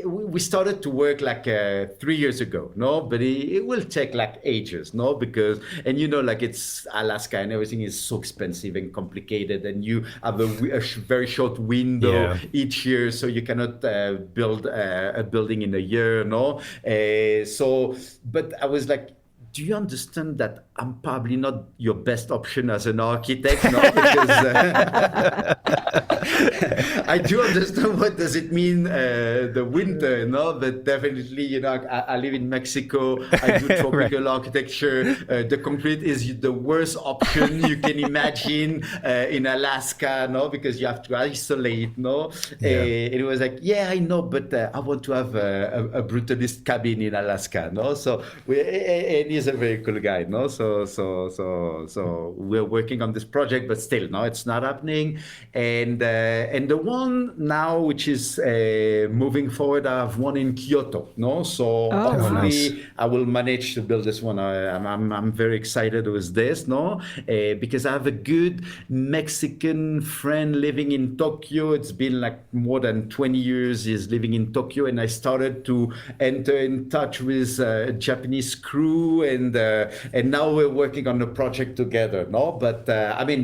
we started to work like 3 years ago, no? But it will take like ages, no? Because and like it's Alaska and everything is so expensive and complicated, and you have a very short window each year, so you cannot build a building in a year, no? But I was like, do you understand that I'm probably not your best option as an architect? No, because I do understand what does it mean the winter, no? But definitely, I live in Mexico. I do tropical architecture. The concrete is the worst option you can imagine in Alaska, no? Because you have to isolate, no? It was like, yeah, I know, but I want to have a brutalist cabin in Alaska, no? So and he's a very cool guy, no? So we're working on this project, but still, no, it's not happening. And the one now, which is moving forward, I have one in Kyoto, no? So hopefully I will manage to build this one. I'm very excited with this, no? Because I have a good Mexican friend living in Tokyo. It's been like more than 20 years he's living in Tokyo, and I started to enter in touch with a Japanese crew, and now we're working on the project together, no? But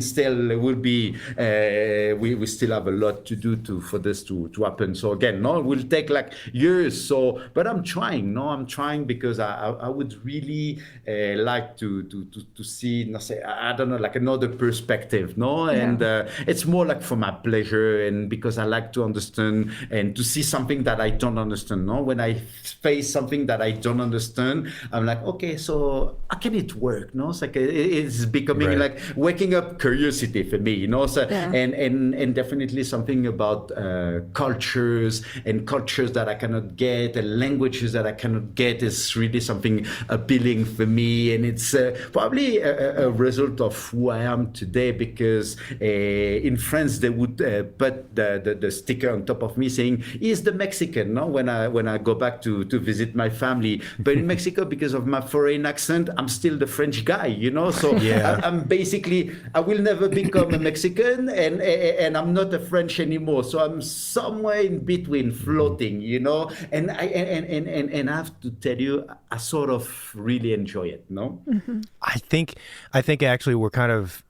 still it will be we still have a lot to do for this to happen. So again, no, it will take like years. So, but I'm trying, no, because I would really like to see, I don't know, like another perspective, no? And it's more like for my pleasure, and because I like to understand and to see something that I don't understand, no? When I face something that I don't understand, I'm like, okay, so how can it work, no? It's like it's becoming like waking up curiosity for me, So and definitely something about cultures that I cannot get, and languages that I cannot get is really something appealing for me, and it's probably a result of who I am today. Because in France they would put the sticker on top of me saying he's the Mexican, no? When I go back to visit my family, but in Mexico, because of my foreign accent, I'm still the French guy, So I'm basically, I will never become a Mexican, and I'm not a French anymore. So I'm somewhere in between, floating, And I have to tell you, I sort of really enjoy it, no? Mm-hmm. I think actually we're kind of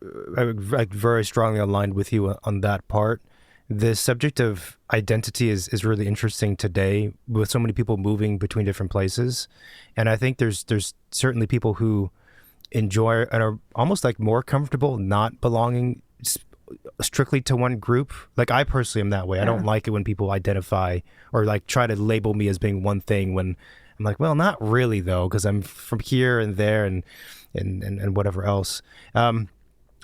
like very strongly aligned with you on that part. The subject of identity is really interesting today, with so many people moving between different places. And I think there's certainly people who enjoy and are almost like more comfortable not belonging strictly to one group. Like I personally am that way. I don't like it when people identify or like try to label me as being one thing, when I'm like, well, not really though, because I'm from here and there and whatever else.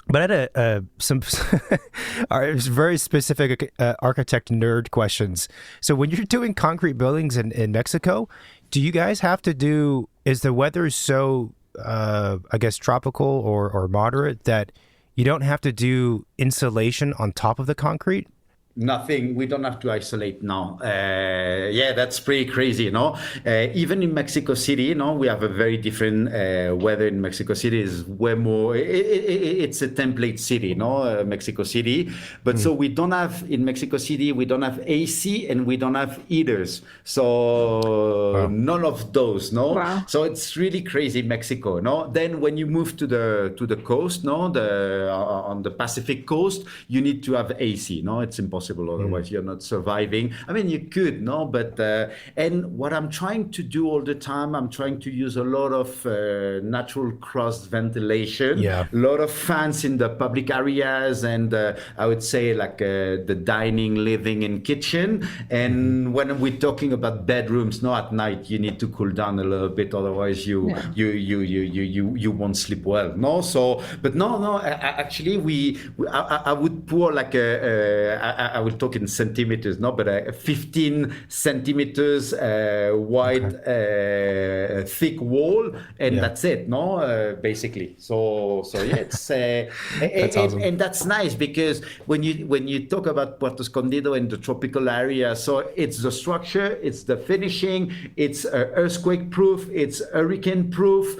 But I had some very specific architect nerd questions. So when you're doing concrete buildings in Mexico, do you guys have to do, is the weather so, I guess, tropical or moderate that you don't have to do insulation on top of the concrete? Nothing. We don't have to isolate now. That's pretty crazy, Even in Mexico City, we have a very different weather in Mexico City. Is way more. It's a template city, Mexico City. But so we don't have in Mexico City. We don't have AC and we don't have heaters. So none of those, Wow. So it's really crazy, Mexico, Then when you move to the coast, on the Pacific coast, you need to have AC, It's impossible. Otherwise, you're not surviving. I mean, you could, but and what I'm trying to do all the time, I'm trying to use a lot of natural cross ventilation, a lot of fans in the public areas, and I would say like the dining, living, and kitchen. And when we're talking about bedrooms, at night you need to cool down a little bit, otherwise you won't sleep well. So, but actually I would pour like I will talk in centimeters, no, but 15 centimeters wide, thick wall, and that's it, no, basically. So yeah, it's That's awesome. and that's nice because when you talk about Puerto Escondido and the tropical area, so it's the structure, it's the finishing, it's earthquake proof, it's hurricane proof.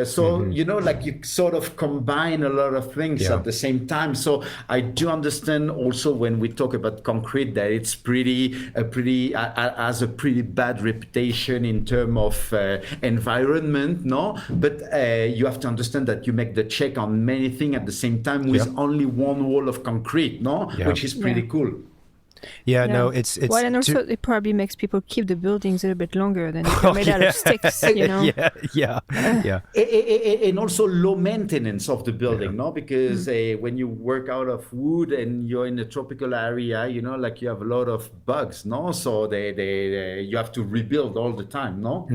So you know, like you sort of combine a lot of things at the same time. So I do understand also when we talk about concrete that it's has a pretty bad reputation in terms of environment, no? But you have to understand that you make the check on many things at the same time with only one wall of concrete, no? Which is pretty cool. Yeah, no, it's well, and also it probably makes people keep the buildings a little bit longer than if they're made out of sticks, you know. Yeah. And also low maintenance of the building, no? Because when you work out of wood and you're in a tropical area, you know, like you have a lot of bugs, no? So they you have to rebuild all the time, no?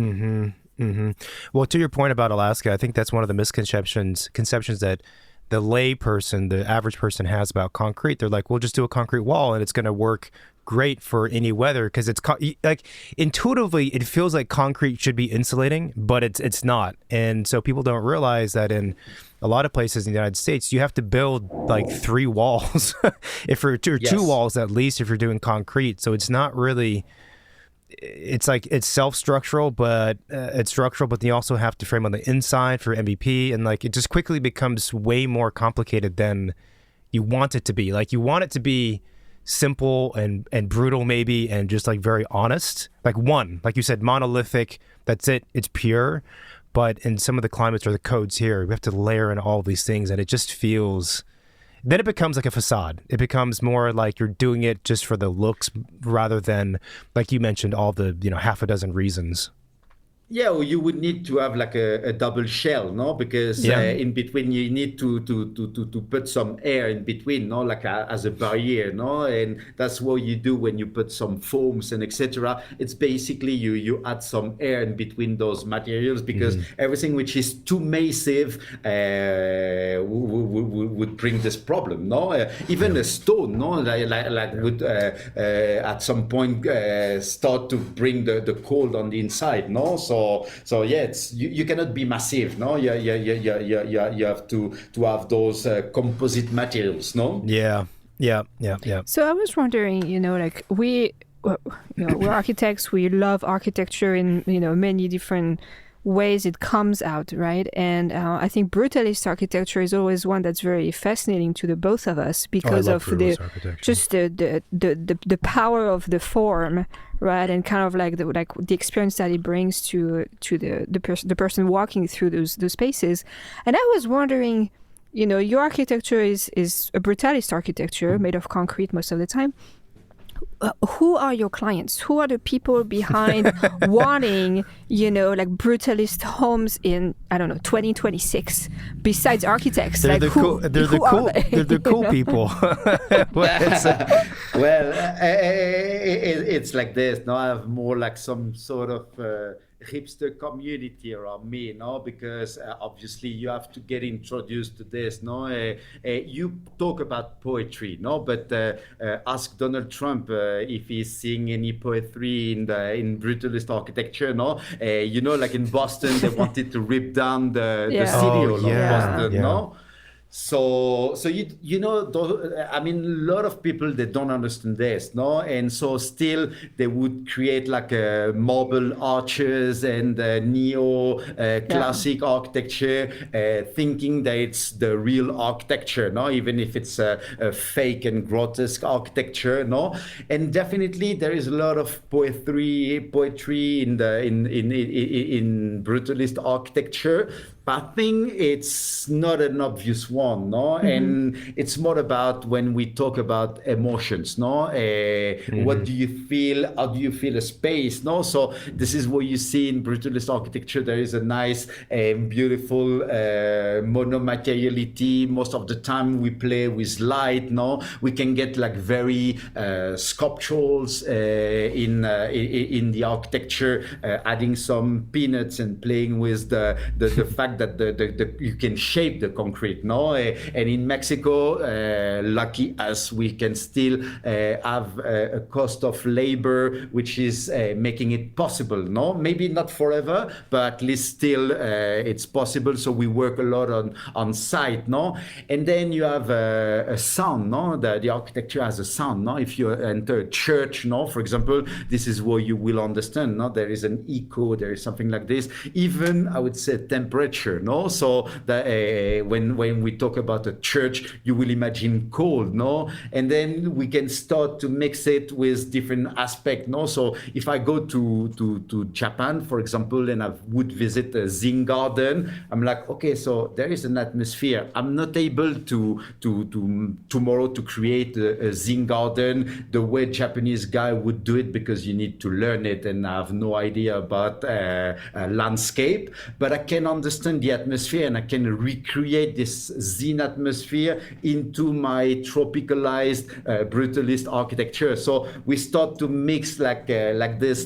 Well, to your point about Alaska, I think that's one of the misconceptions that the lay person, the average person has about concrete. They're like, we'll just do a concrete wall and it's going to work great for any weather because it's like intuitively it feels like concrete should be insulating, but it's not. And so people don't realize that in a lot of places in the United States, you have to build like 3 walls if you're two walls at least if you're doing concrete. So it's not really. It's like it's self-structural, but it's structural, but you also have to frame on the inside for MVP, and like it just quickly becomes way more complicated than you want it to be. Like you want it to be simple and brutal maybe, and just like very honest. Like you said, monolithic. That's it. It's pure. But in some of the climates or the codes here, we have to layer in all these things, and it just feels. Then it becomes like a facade. It becomes more like you're doing it just for the looks rather than, like you mentioned, all the, half a dozen reasons. Yeah, well, you would need to have like a double shell, no? Because in between you need to put some air in between, no? Like as a barrier, no? And that's what you do when you put some foams and etc. It's basically you add some air in between those materials because everything which is too massive would bring this problem, no? Even a stone, no? Like would at some point start to bring the cold on the inside, no? So yeah, it's you cannot be massive, no? You have to have those composite materials, no? Yeah. So I was wondering, like we're architects. We love architecture in many different ways it comes out, right? And I think brutalist architecture is always one that's very fascinating to the both of us because of the power of the form, right? And kind of like the experience that it brings to the person walking through those spaces. And I was wondering, your architecture is a brutalist architecture made of concrete most of the time. Who are your clients? Who are the people behind wanting, like brutalist homes in, I don't know, 2026? Besides architects, they're the cool people. Well, it's like this. Now I have more like some sort of hipster community around me, no? Because obviously you have to get introduced to this, no? You talk about poetry, no? But ask Donald Trump if he's seeing any poetry in brutalist architecture, no? Like in Boston, they wanted to rip down the city of Boston, no? So I mean, a lot of people, they don't understand this, no? And so still they would create like marble arches and neo-classic architecture, thinking that it's the real architecture, no? Even if it's a fake and grotesque architecture, no? And definitely there is a lot of poetry in brutalist architecture. But I think it's not an obvious one, no? And it's more about when we talk about emotions, no? What do you feel? How do you feel a space, no? So this is what you see in brutalist architecture. There is a nice, beautiful monomateriality. Most of the time we play with light, no? We can get like very sculpturals in the architecture, adding some peanuts and playing with the fact that you can shape the concrete, no? no? And in Mexico, lucky us, we can still have a cost of labor which is making it possible, no? Maybe not forever, but at least still it's possible. So we work a lot on site, no? And then you have a sound, no? The architecture has a sound, no? If you enter a church, no? For example, this is where you will understand, no? There is an echo, there is something like this. Even, I would say, temperature, no? So when we talk about a church, you will imagine cold, no? And then we can start to mix it with different aspects, no? So if I go to Japan, for example, and I would visit a Zen garden, I'm like, okay, so there is an atmosphere. I'm not able to tomorrow to create a Zen garden the way Japanese guy would do it, because you need to learn it, and I have no idea about landscape, but I can understand the atmosphere and I can recreate this Zen atmosphere into my tropicalized brutalist architecture. So we start to mix like this,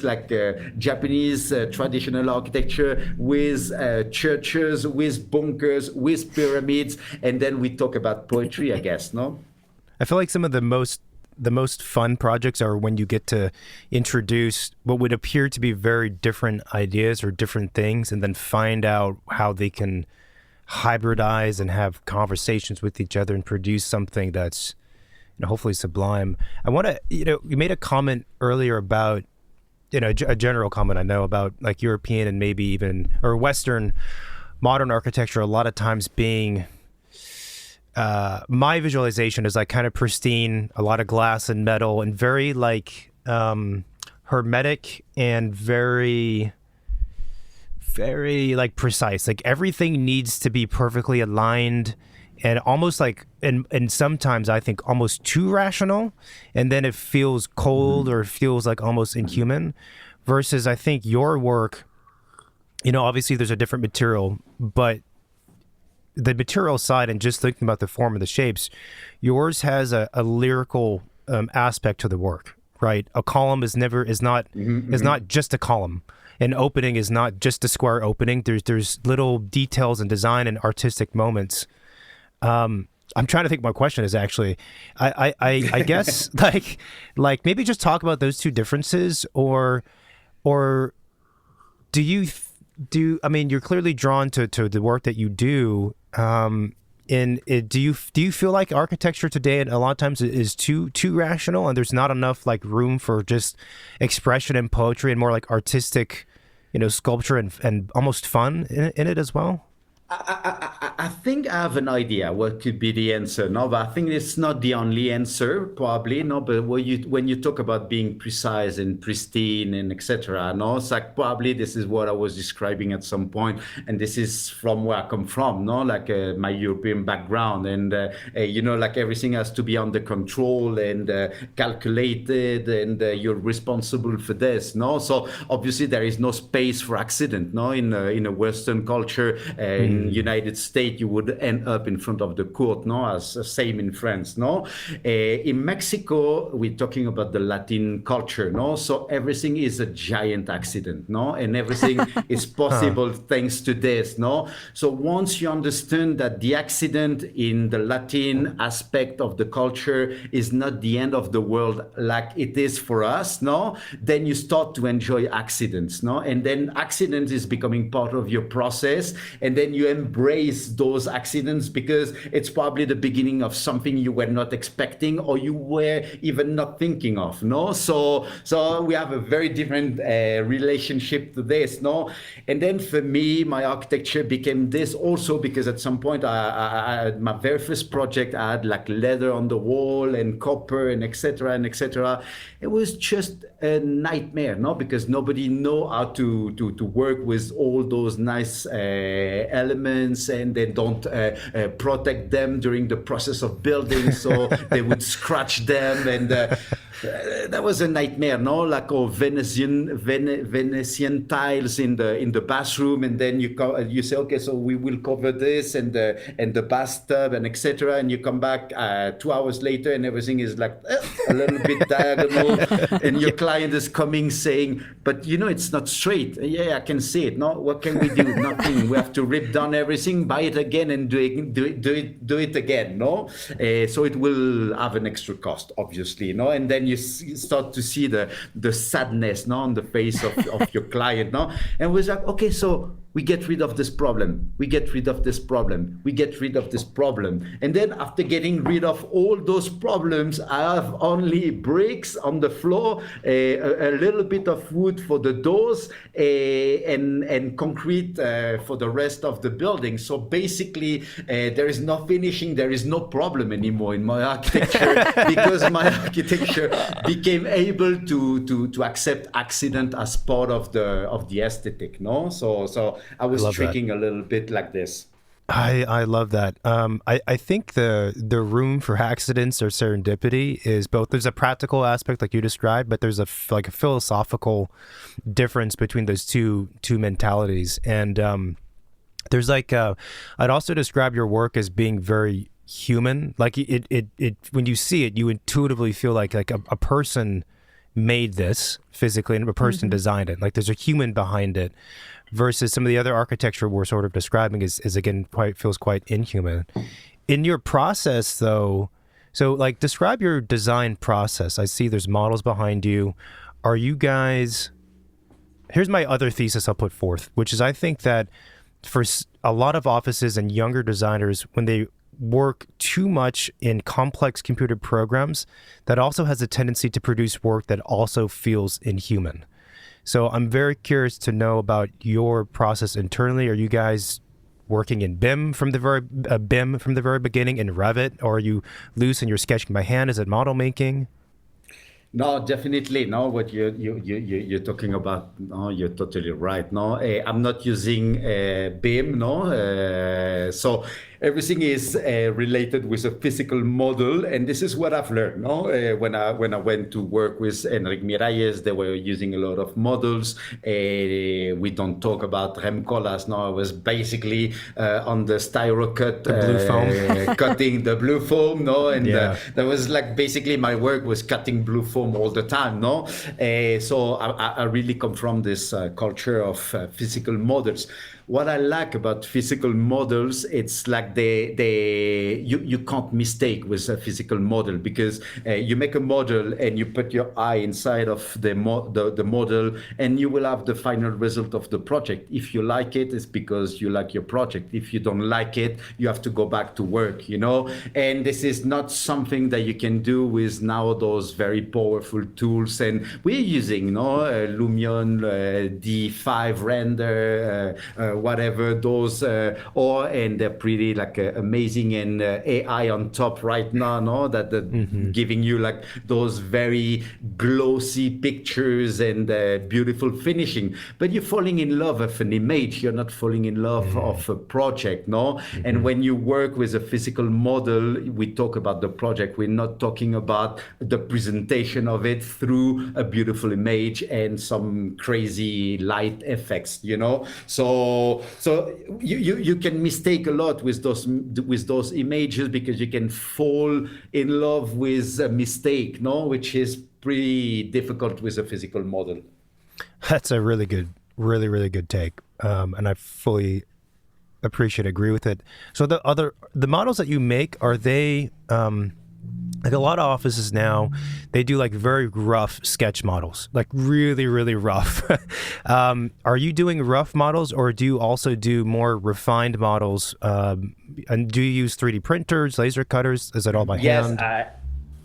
Japanese traditional architecture with churches, with bunkers, with pyramids, and then we talk about poetry, I guess, no? I feel like some of the most fun projects are when you get to introduce what would appear to be very different ideas or different things, and then find out how they can hybridize and have conversations with each other and produce something that's, hopefully sublime. I want to, you made a comment earlier about, a general comment I know about like European and maybe even, or Western modern architecture a lot of times being, my visualization is like kind of pristine, a lot of glass and metal, and very like hermetic and very like precise. Like everything needs to be perfectly aligned, and almost like, and sometimes I think almost too rational, and then it feels cold or feels like almost inhuman. Versus I think your work, obviously there's a different material, but the material side and just thinking about the form of the shapes, yours has a lyrical aspect to the work, right? A column is not just a column. An opening is not just a square opening. There's little details and design and artistic moments. I'm trying to think. My question is actually, I guess like maybe just talk about those two differences, or do you I mean, you're clearly drawn to the work that you do. Do you feel like architecture today a lot of times is too rational, and there's not enough like room for just expression and poetry and more like artistic, sculpture and almost fun in it as well? I think I have an idea what could be the answer, no, but I think it's not the only answer, probably, no. But when you talk about being precise and pristine and etc., no, it's like probably this is what I was describing at some point, and this is from where I come from, no, like my European background, and like everything has to be under control and calculated, and you're responsible for this, no. So obviously there is no space for accident, no, in a Western culture. In United States, you would end up in front of the court, no, as same in France, no. In Mexico, we're talking about the Latin culture, no. So everything is a giant accident, no, and everything is possible thanks to this, no. So once you understand that the accident in the Latin aspect of the culture is not the end of the world like it is for us, no, then you start to enjoy accidents, no, and then accident is becoming part of your process, and then you embrace those accidents because it's probably the beginning of something you were not expecting or you were even not thinking of, no. So we have a very different relationship to this, no. And then for me, my architecture became this also because at some point I my very first project, I had like leather on the wall and copper and etc. and etc. It was just a nightmare, no, because nobody know how to work with all those nice elements, and they don't protect them during the process of building, so they would scratch them, and that was a nightmare, no? Like all Venetian tiles in the bathroom, and then you say, okay, so we will cover this and the bathtub and etc. And you come back 2 hours later, and everything is like a little bit diagonal, and your client is coming saying, but it's not straight. Yeah, I can see it. No, what can we do? Nothing. We have to rip down everything, buy it again, and do it again. No, so it will have an extra cost, obviously. No, and then you start to see the sadness, no, on the face of your client. No, and we're like, okay, so we get rid of this problem. We get rid of this problem. We get rid of this problem. And then after getting rid of all those problems, I have only bricks on the floor, a little bit of wood for the doors, and concrete for the rest of the building. So basically, there is no finishing. There is no problem anymore in my architecture because my architecture became able to accept accident as part of the aesthetic. No, so I was tricking a little bit like this. I love that. I think the room for accidents or serendipity is both. There's a practical aspect like you described, but there's a philosophical difference between those two mentalities. And there's like I'd also describe your work as being very human. Like it when you see it, you intuitively feel like a person made this physically and a person designed it. Like there's a human behind it. Versus some of the other architecture we're sort of describing is again feels quite inhuman. In your process, though, so like describe your design process. I see there's models behind you. Are you guys? Here's my other thesis I'll put forth, which is I think that for a lot of offices and younger designers, when they work too much in complex computer programs, that also has a tendency to produce work that also feels inhuman. So I'm very curious to know about your process internally. Are you guys working in BIM from the very beginning, in Revit, or are you loose and you're sketching by hand? Is it model making? No, definitely. No, what you're talking about. No, you're totally right. No, I'm not using BIM. No, so everything is related with a physical model, and this is what I've learned. No, when I went to work with Enric Miralles, they were using a lot of models. We don't talk about Remcolas. No, I was basically on the styro cut, the blue foam, cutting the blue foam. No, and that was like basically my work was cutting blue foam all the time. No, so I really come from this culture of physical models. What I like about physical models, it's like you can't mistake with a physical model, because you make a model and you put your eye inside of the model, and you will have the final result of the project. If you like it, it's because you like your project. If you don't like it, you have to go back to work, and this is not something that you can do with now those very powerful tools. And we're using Lumion, D5 render, whatever those and they're pretty like amazing, and AI on top right now, no, that giving you like those very glossy pictures and beautiful finishing. But you're falling in love with an image, you're not falling in love of a project, no. And when you work with a physical model, we talk about the project, we're not talking about the presentation of it through a beautiful image and some crazy light effects, so you can mistake a lot with those images, because you can fall in love with a mistake, no, which is pretty difficult with a physical model. That's a really good take, and I fully agree with it. So the models that you make, are they like a lot of offices now, they do like very rough sketch models, like really, really rough. Are you doing rough models, or do you also do more refined models? And do you use 3D printers, laser cutters? Is it all by hand?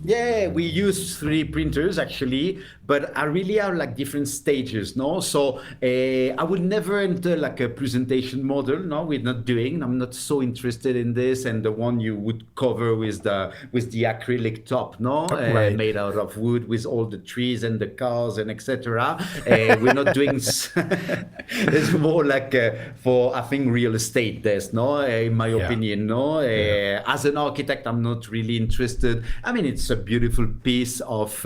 Yeah, we use 3D printers actually, but I really have like different stages, no? So I would never enter like a presentation model. No, we're not doing. I'm not so interested in this, and the one you would cover with the acrylic top, no, right. Made out of wood with all the trees and the cars and etc. We're not doing. It's more like for, I think, real estate desk, no, in my opinion, no. As an architect, I'm not really interested. I mean, it's it's a beautiful piece of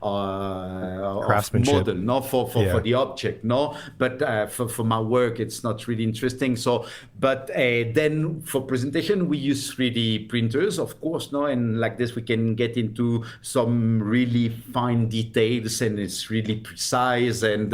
Craftsmanship. model, no, for the object, no. But for my work, it's not really interesting. So, but then for presentation, we use 3D printers, of course, no, and like this, we can get into some really fine details, and it's really precise, and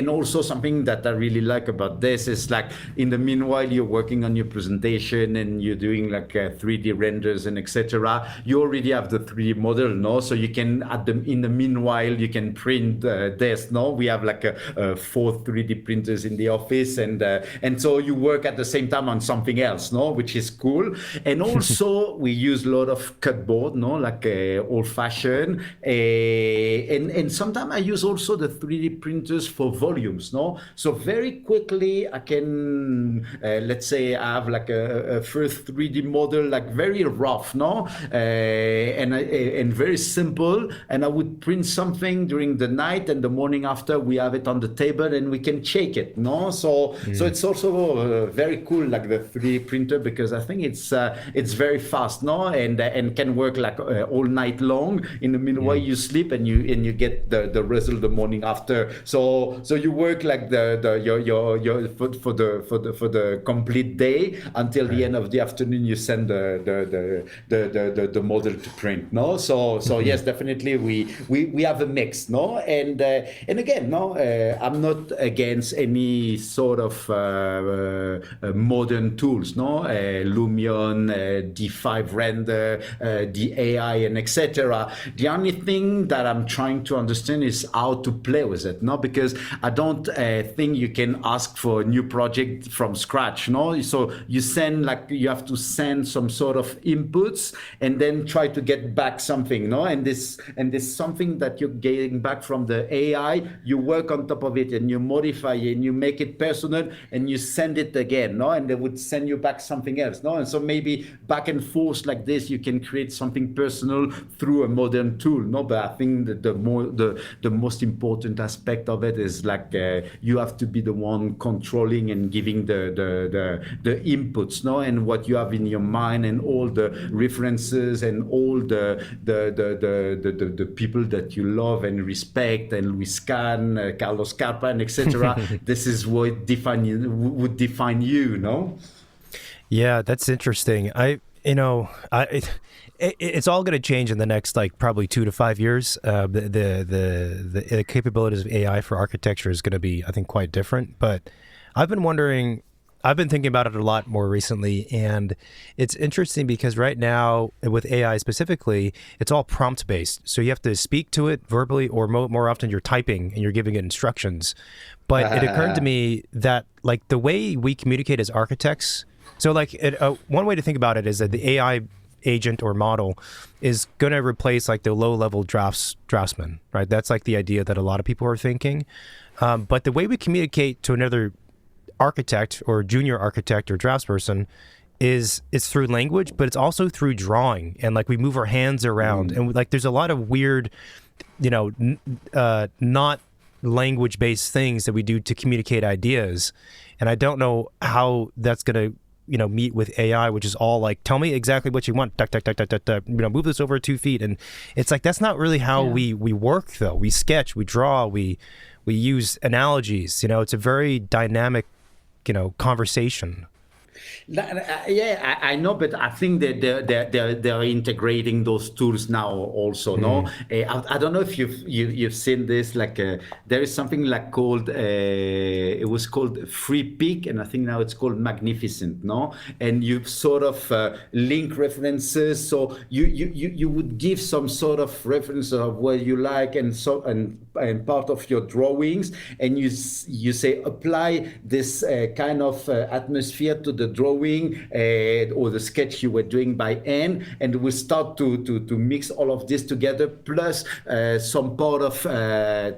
also something that I really like about this is like in the meanwhile you're working on your presentation and you're doing like 3D renders and etc. You already have the 3D model, no, so you can in the meanwhile you can print this, no. We have like 4 3D printers in the office, and so you work at the same time on something else, no, which is cool. And also we use a lot of cutboard, no, like old-fashioned, and sometimes I use also the 3D printers for volumes, no. So very quickly I can let's say I have like a first 3D model, like very rough, no, and very simple, and I would print something during the night, and the morning after we have it on the table and we can check it, no. So it's also very cool, like the 3D printer, because I think it's very fast, no, and can work like all night long. In the meanwhile you sleep and you get the result the morning after. So you work like your for the complete day until the end of the afternoon. You send the model to print, no. So yes, definitely we have a mix, no, and again, no, I'm not against any sort of modern tools, no, Lumion, D5 render, the AI, and etc. The only thing that I'm trying to understand is how to play with it, no, because I don't think you can ask for a new project from scratch, no. So you have to send some sort of inputs and then try to get back something, no, and this something that you're getting back from the AI, you work on top of it and you modify it and you make it personal and you send it again, no, and they would send you back something else, no, and so maybe back and forth like this you can create something personal through a modern tool, no. But I think that the most important aspect of it is like you have to be the one controlling and giving the inputs, no, and what you have in your mind and all the references and all the people that you love and respect, and Luis Kahn, Carlos Carpa, and etc. This is what would define you, no? Yeah, that's interesting. It's all going to change in the next like probably 2 to 5 years. The capabilities of AI for architecture is going to be, I think, quite different. But I've been thinking about it a lot more recently, and it's interesting because right now with AI specifically, it's all prompt based. So you have to speak to it verbally, or more often you're typing and you're giving it instructions. But it occurred to me that like the way we communicate as architects, so like one way to think about it is that the AI agent or model is going to replace like the low-level draftsman, right? That's like the idea that a lot of people are thinking. But the way we communicate to another architect or junior architect or draftsperson it's through language, but it's also through drawing, and like we move our hands around, and like there's a lot of weird, not language-based things that we do to communicate ideas, and I don't know how that's going to meet with AI, which is all like, tell me exactly what you want, move this over 2 feet, and it's like that's not really how we work though. We sketch, we draw, we use analogies. It's a very dynamic conversation. Yeah, I know, but I think that they're integrating those tools now also. No, I don't know if you've seen this. Like there is something like called it was called Free Peak, and I think now it's called Magnificent. No, and you sort of link references, so you would give some sort of reference of what you like, and part of your drawings, and you say apply this kind of atmosphere to the drawing or the sketch you were doing by hand, and we start to mix all of this together, plus some part of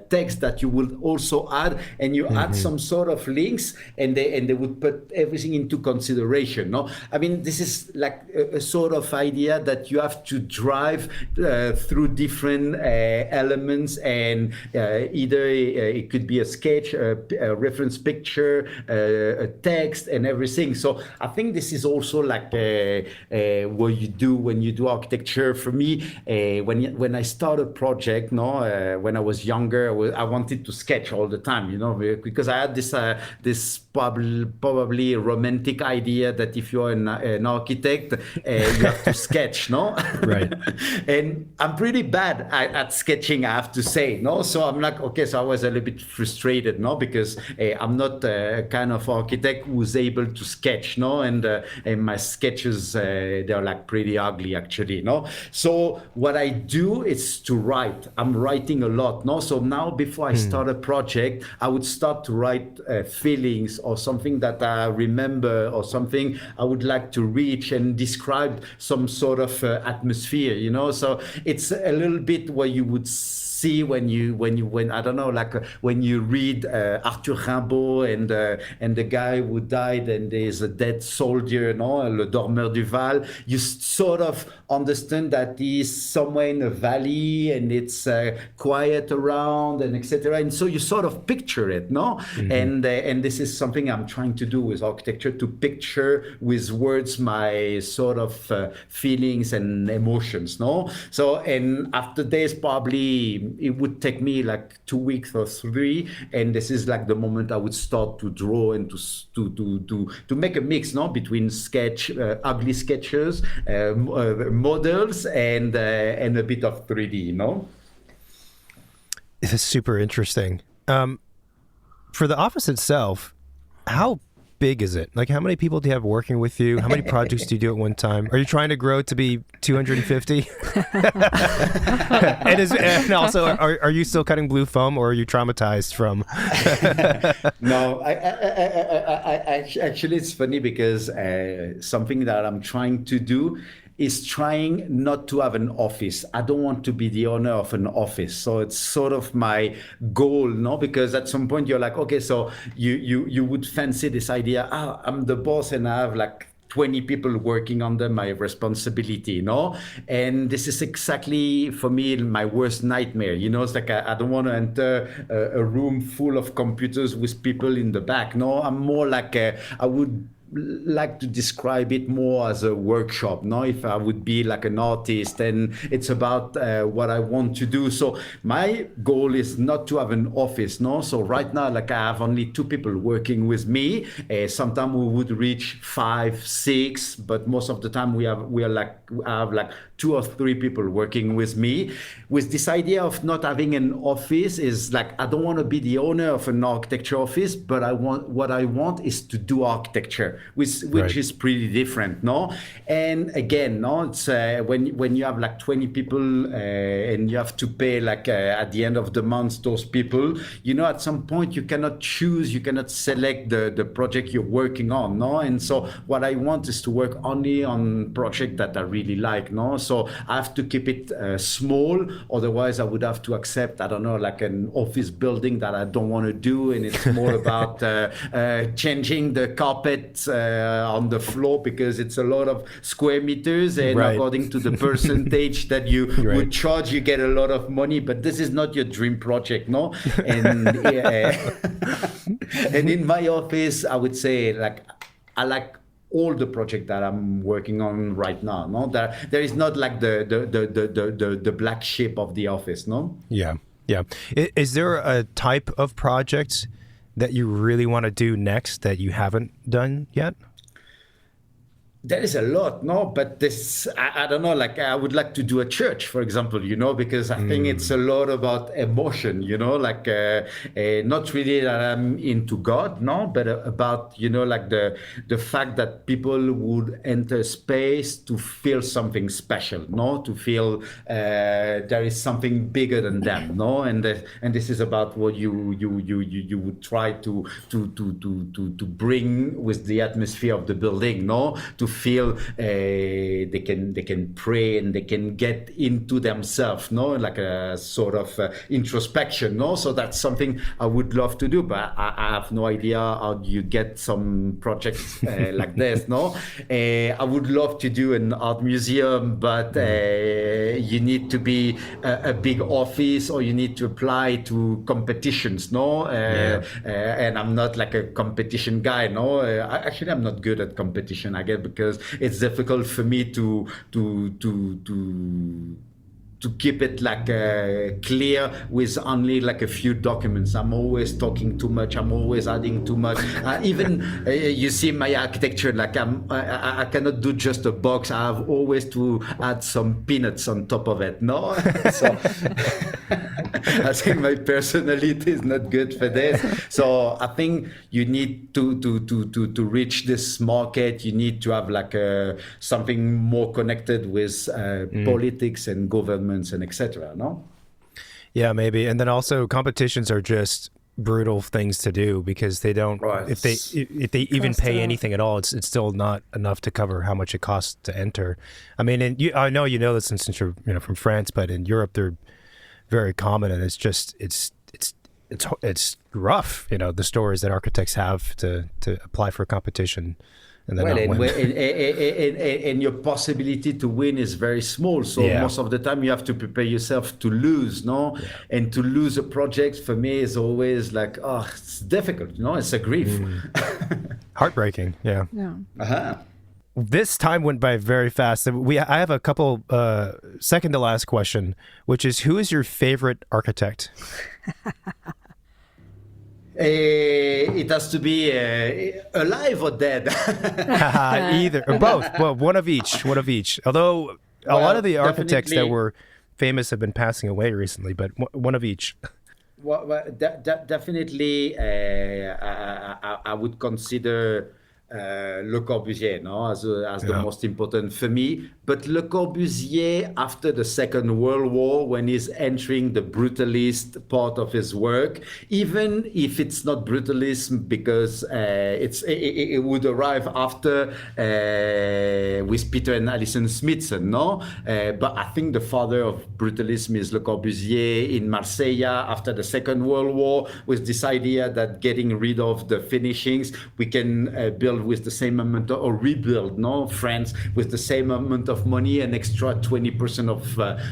text that you will also add, and you add some sort of links, and they would put everything into consideration. No, I mean, this is like a sort of idea that you have to drive through different elements, and either it could be a sketch, a reference picture, a text, and everything. So So I think this is also like what you do when you do architecture. For me, when I start a project, when I was younger, I wanted to sketch all the time, because I had this probably romantic idea that if you're an architect, you have to sketch, no? Right. And I'm pretty bad at sketching, I have to say, no? So I'm like, okay, so I was a little bit frustrated, no? Because I'm not a kind of architect who's able to sketch, no? And my sketches, they're like pretty ugly, actually, no? So what I do is to write. I'm writing a lot, no? So now before I start a project, I would start to write feelings or something that I remember or something I would like to reach and describe some sort of atmosphere, So it's a little bit what you would see when I don't know, like when you read Arthur Rimbaud and the guy who died and there's a dead soldier, Le Dormeur du Val, you sort of understand that he's somewhere in a valley and it's quiet around and etc. And so you sort of picture it, no? Mm-hmm. And this is something I'm trying to do with architecture, to picture with words my sort of feelings and emotions, no? So, and after this, probably it would take me like 2 weeks or 3, and this is like the moment I would start to draw and to make a mix, no, between ugly sketches, models, and a bit of 3D, no? This is super interesting. For the office itself, how big is it? Like, how many people do you have working with you? How many projects do you do at one time? Are you trying to grow to be 250? and also, are you still cutting blue foam, or are you traumatized from? No, I actually, it's funny because something that I'm trying to do is trying not to have an office. I don't want to be the owner of an office. So it's sort of my goal, no? Because at some point you're like, okay, so you would fancy this idea, I'm the boss and I have like 20 people working under my responsibility, no? And this is exactly, for me, my worst nightmare. It's like I don't want to enter a room full of computers with people in the back, no? I'm more like, I would like to describe it more as a workshop, no? If I would be like an artist, and it's about what I want to do. So my goal is not to have an office, no? So right now, like I have only 2 people working with me. Sometimes we would reach 5, 6, but most of the time I have like 2 or 3 people working with me. With this idea of not having an office is like, I don't want to be the owner of an architecture office, but what I want is to do architecture, which right. is pretty different, no? And again, no, it's when you have like 20 people and you have to pay like at the end of the month those people, at some point you cannot choose, you cannot select the project you're working on, no? And so what I want is to work only on projects that I really like, no? So I have to keep it small, otherwise I would have to accept, I don't know, like an office building that I don't want to do, and it's more about changing the carpet on the floor because it's a lot of square meters, and right. according to the percentage that you right. would charge, you get a lot of money, but this is not your dream project, no? And and in my office, I would say, like, I like all the project that I'm working on right now, no? There is not like the black sheep of the office, no? Yeah. Is there a type of project that you really want to do next that you haven't done yet? There is a lot, no? But this, I don't know, like I would like to do a church, for example, because I think it's a lot about emotion, like not really that I'm into God, no? But about, like the fact that people would enter space to feel something special, no? To feel there is something bigger than them, no? And this is about what you would try to bring with the atmosphere of the building, no? To feel they can pray and they can get into themselves, no, like a sort of introspection, no. So that's something I would love to do, but I have no idea how you get some projects like this, no. I would love to do an art museum, but you need to be a big office, or you need to apply to competitions, no. And I'm not like a competition guy, no. Actually, I'm not good at competition, I guess, because it's difficult for me to keep it like clear with only like a few documents. I'm always talking too much. I'm always adding too much. Even you see my architecture, like I cannot do just a box. I have always to add some peanuts on top of it. No, so I think my personality is not good for this. So I think you need to reach this market. You need to have like something more connected with politics and government and etc. No. Yeah, maybe. And then also competitions are just brutal things to do because they don't. Right. If they even pay anything at all, it's still not enough to cover how much it costs to enter. I mean, I know you know this since you're from France, but in Europe they're very common, and it's just it's rough. The stories that architects have to apply for a competition. And your possibility to win is very small. So most of the time you have to prepare yourself to lose, no? Yeah. And to lose a project for me is always like, it's difficult, It's a grief. Heartbreaking, yeah. Uh-huh. This time went by very fast. I have a couple, second to last question, which is, who is your favorite architect? It has to be alive or dead. Either or both. Well, one of each. Although a lot of the architects that were famous have been passing away recently, but one of each. Definitely, I would consider Le Corbusier, as the most important for me. But Le Corbusier, after the Second World War, when he's entering the brutalist part of his work, even if it's not brutalism, because it would arrive after with Peter and Alison Smithson, but I think the father of brutalism is Le Corbusier in Marseille after the Second World War, with this idea that getting rid of the finishings, we can build with the same amount or rebuild France with the same amount of money, an extra 20%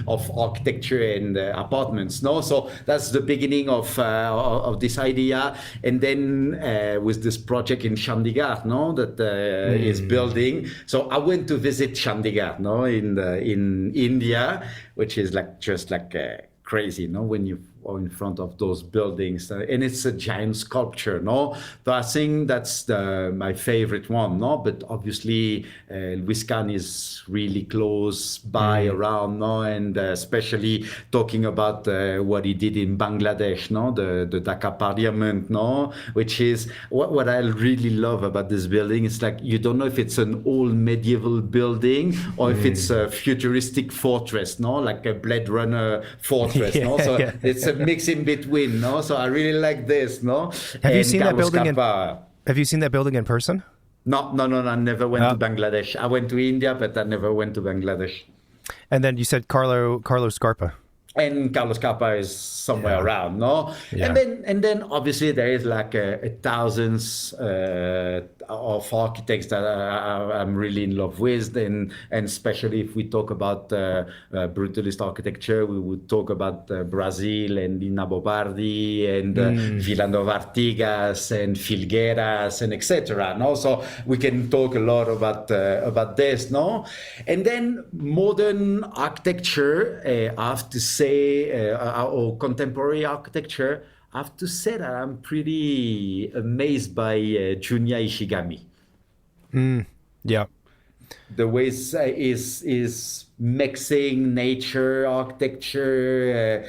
of architecture and apartments. So that's the beginning of this idea. And then with this project in Chandigarh, that is building. So I went to visit Chandigarh, in India, which is just crazy, when you are in front of those buildings, and it's a giant sculpture, So I think that's my favorite one, But obviously, Louis Kahn is really close by around, And especially talking about what he did in Bangladesh, the Dhaka Parliament, Which is what I really love about this building. It's like you don't know if it's an old medieval building or if it's a futuristic fortress, like a Blade Runner fortress, So it's a mix in between, So I really like this, Have you seen that building? Have you seen that building in person? No. I never went to Bangladesh. I went to India, but I never went to Bangladesh. And then you said Carlo Scarpa. And Carlos Capa is somewhere around, Yeah. And then obviously there is like thousands of architects that I'm really in love with, and especially if we talk about brutalist architecture, we would talk about Brazil and Lina Bobardi and Villanova Artigas and Filgueras and etc. So we can talk a lot about this, And then modern architecture, I have to say, or contemporary architecture, I have to say that I'm pretty amazed by Junya Ishigami. Yeah. The way is mixing nature, architecture,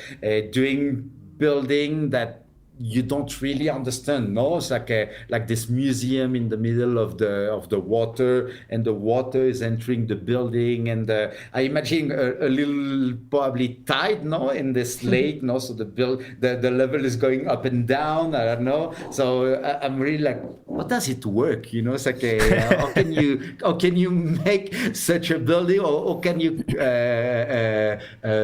doing building that you don't really understand. No, it's like this museum in the middle of the water, and the water is entering the building, and I imagine a little probably tide, no, in this lake, no, so the level is going up and down. I don't know. So I'm really like, how does it work? You know, it's like how can you make such a building, or can you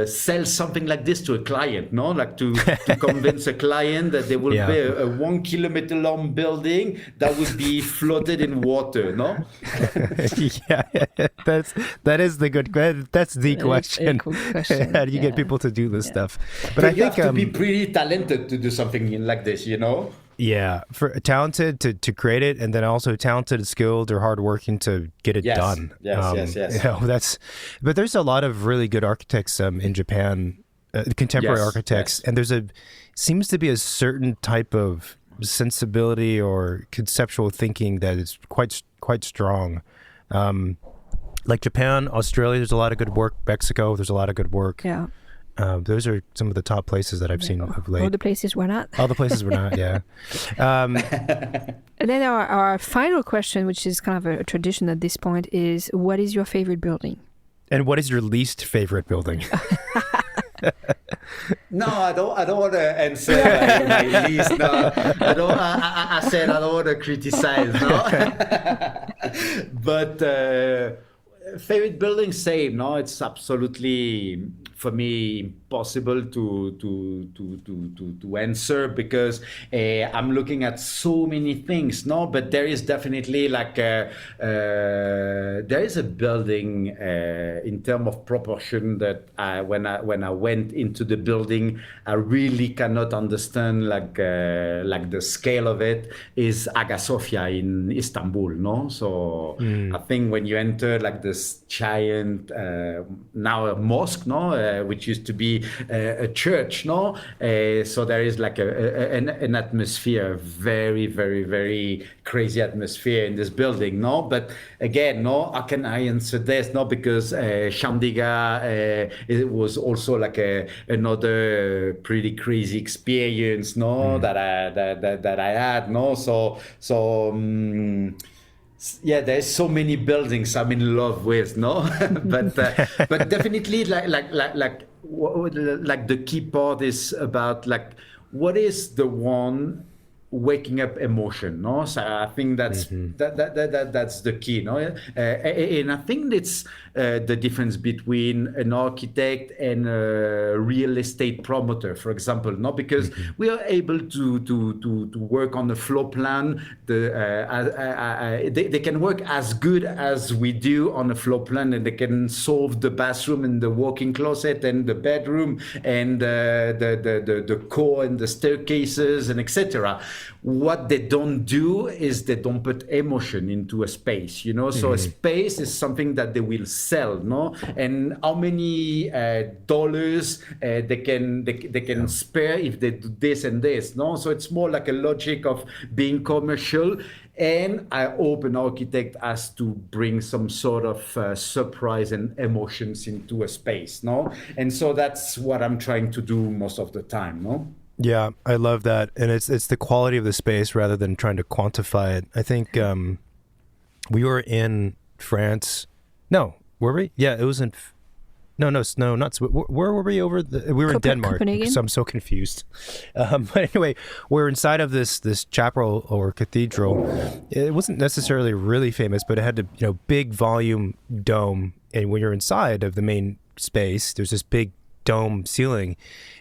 sell something like this to a client? No, like to convince a client that there will be a 1 kilometer long building that would be floated in water. No. That's the question. Cool question. How do you get people to do this stuff? But I think you have to be pretty talented to do something like this, you know? Yeah, for talented to create it, and then also talented, skilled, or hardworking to get it done. Yes. You know, but there's a lot of really good architects in Japan, contemporary architects, and seems to be a certain type of sensibility or conceptual thinking that is quite strong. Like Japan, Australia, there's a lot of good work. Mexico, there's a lot of good work. Yeah. Those are some of the top places that I've seen of late. All the places we're not. All the places we're not, yeah. And then our final question, which is kind of a tradition at this point, is what is your favorite building? And what is your least favorite building? No, I don't want to answer my least. No, I don't. I said I don't want to criticize. No, but favorite building, same. No, it's absolutely for me impossible to answer, because I'm looking at so many things. No, but there is definitely like there is a building in terms of proportion that when I went into the building, I really cannot understand like the scale of it, is Hagia Sophia in Istanbul. No, so I think when you enter like this giant now a mosque, no, which used to be a church, no, so there is like an atmosphere, very, very, very crazy atmosphere in this building, no. But again, no, how can I answer this? No, because Chandigarh it was also like another pretty crazy experience, no, that I had, no. Yeah, there's so many buildings I'm in love with, no, but definitely like the key part is about like what is the one waking up emotion, no. So I think that's that's the key, no. And I think it's the difference between an architect and a real estate promoter, for example, no, because we are able to work on the floor plan. They can work as good as we do on a floor plan, and they can solve the bathroom and the walk-in closet and the bedroom and the core and the staircases and etc. What they don't do is they don't put emotion into a space, you know. So a space is something that they will sell, no, and how many dollars they can spare if they do this and this, no. So it's more like a logic of being commercial, and I hope an architect has to bring some sort of surprise and emotions into a space, no. And so that's what I'm trying to do most of the time, no. Yeah, I love that. And it's the quality of the space rather than trying to quantify it. I think we were in France. No, were we? Yeah, it was in... No, not... Where were we over? We were in Denmark, so I'm so confused. But anyway, we're inside of this chapel or cathedral. It wasn't necessarily really famous, but it had a big volume dome. And when you're inside of the main space, there's this big dome ceiling.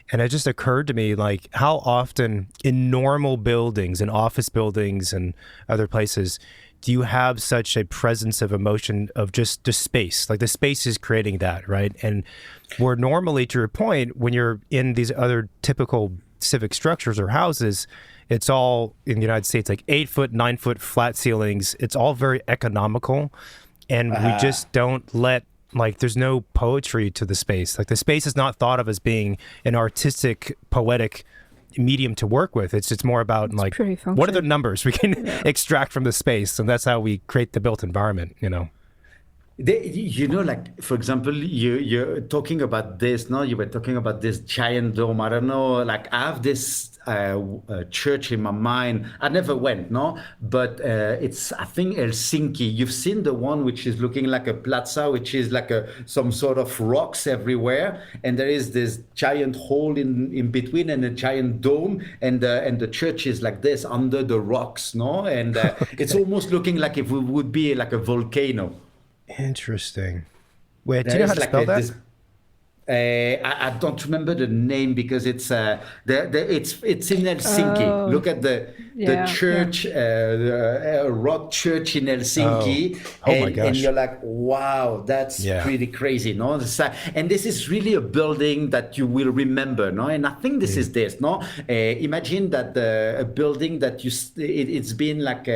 And it just occurred to me, like, how often in normal buildings, in office buildings and other places, do you have such a presence of emotion of just the space? Like the space is creating that, right? And where normally, to your point, when you're in these other typical civic structures or houses, it's all in the United States, like 8-foot, 9-foot flat ceilings. It's all very economical. And we just don't let... Like, there's no poetry to the space. Like, the space is not thought of as being an artistic, poetic medium to work with. It's more about, like, what are the numbers we can extract from the space? And that's how we create the built environment, you know? Like for example, you're talking about this. No, you were talking about this giant dome. I don't know. Like I have this church in my mind. I never went, no, but it's I think Helsinki. You've seen the one which is looking like a plaza, which is like some sort of rocks everywhere, and there is this giant hole in between and a giant dome, and the church is like this under the rocks, no, and it's almost looking like if it would be like a volcano. Interesting. Wait, do you There know how is to like spell that? this. I don't remember the name because it's in Helsinki. Oh, Look at the yeah, church, the rock church in Helsinki, Oh my and gosh. you're like, wow, that's Yeah. pretty crazy, no? And this is really a building that you will remember, no? And I think this is this, no? Imagine that a building that it's been like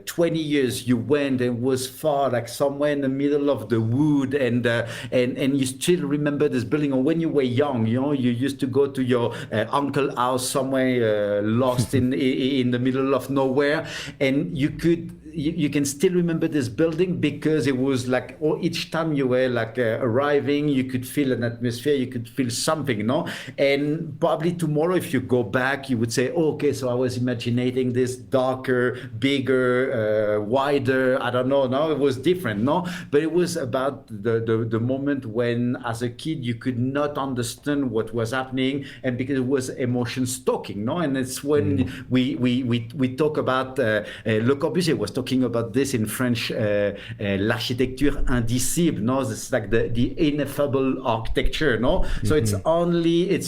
20 years. You went and was far, like somewhere in the middle of the wood, and you still remember this building. Or when you were young, you used to go to your uncle's house somewhere lost in the middle of nowhere, and you can still remember this building because it was like each time you were like arriving, you could feel an atmosphere, you could feel something, no? And probably tomorrow, if you go back, you would say, oh, okay, so I was imagining this darker, bigger, wider. I don't know. No, it was different, no? But it was about the moment when, as a kid, you could not understand what was happening, and because it was emotions talking, no? And it's when we talk about Le Corbusier was talking about this in French, l'architecture indicible, no? It's like the ineffable architecture, no? So it's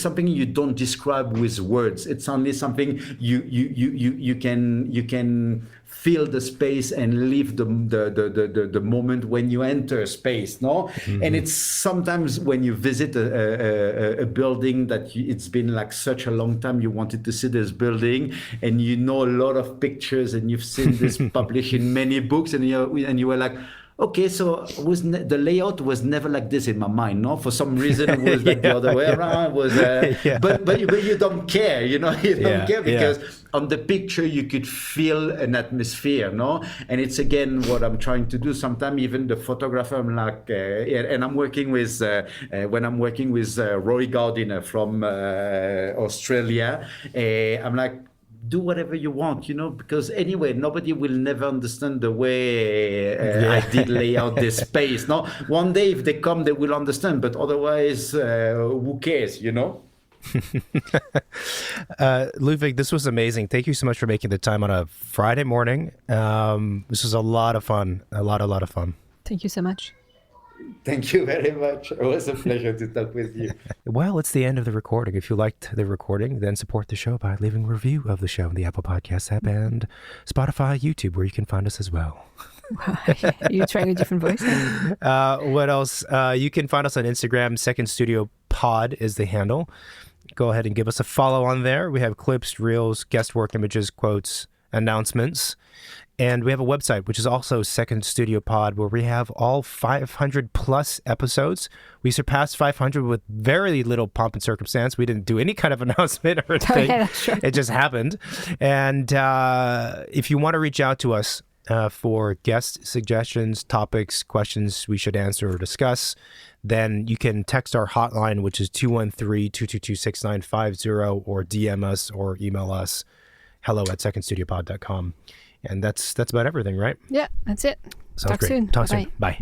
something you don't describe with words. It's only something you can feel the space and live the moment when you enter space, no? And it's sometimes when you visit a building that it's been like such a long time you wanted to see this building, and you know a lot of pictures, and you've seen this published in many books, and you were like, okay, so the layout was never like this in my mind, no? For some reason, it was like the other way around. It was, but you don't care, you don't care because on the picture you could feel an atmosphere, no? And it's again what I'm trying to do. Sometimes even the photographer, I'm like, and I'm working with when I'm working with Roy Gardiner from Australia, I'm like, do whatever you want, because anyway, nobody will never understand the way I did lay out this space. No, one day if they come, they will understand, but otherwise, who cares, Ludwig, this was amazing. Thank you so much for making the time on a Friday morning. This was a lot of fun. A lot of fun. Thank you so much. Thank you very much. It was a pleasure to talk with you. Well, it's the end of the recording. If you liked the recording, then support the show by leaving a review of the show in the Apple Podcasts app and Spotify, YouTube, where you can find us as well. Are you trying a different voice? What else? You can find us on Instagram. Second Studio Pod is the handle. Go ahead and give us a follow on there. We have clips, reels, guest work images, quotes, announcements. And we have a website, which is also Second Studio Pod, where we have all 500 plus episodes. We surpassed 500 with very little pomp and circumstance. We didn't do any kind of announcement or anything. Yeah, that's right. It just happened. And if you want to reach out to us for guest suggestions, topics, questions we should answer or discuss, then you can text our hotline, which is 213-222-6950, or DM us or email us, hello@secondstudiopod.com. And that's about everything, right? Yeah, that's it. Sounds Talk great. soon. Talk Bye-bye. soon. Bye.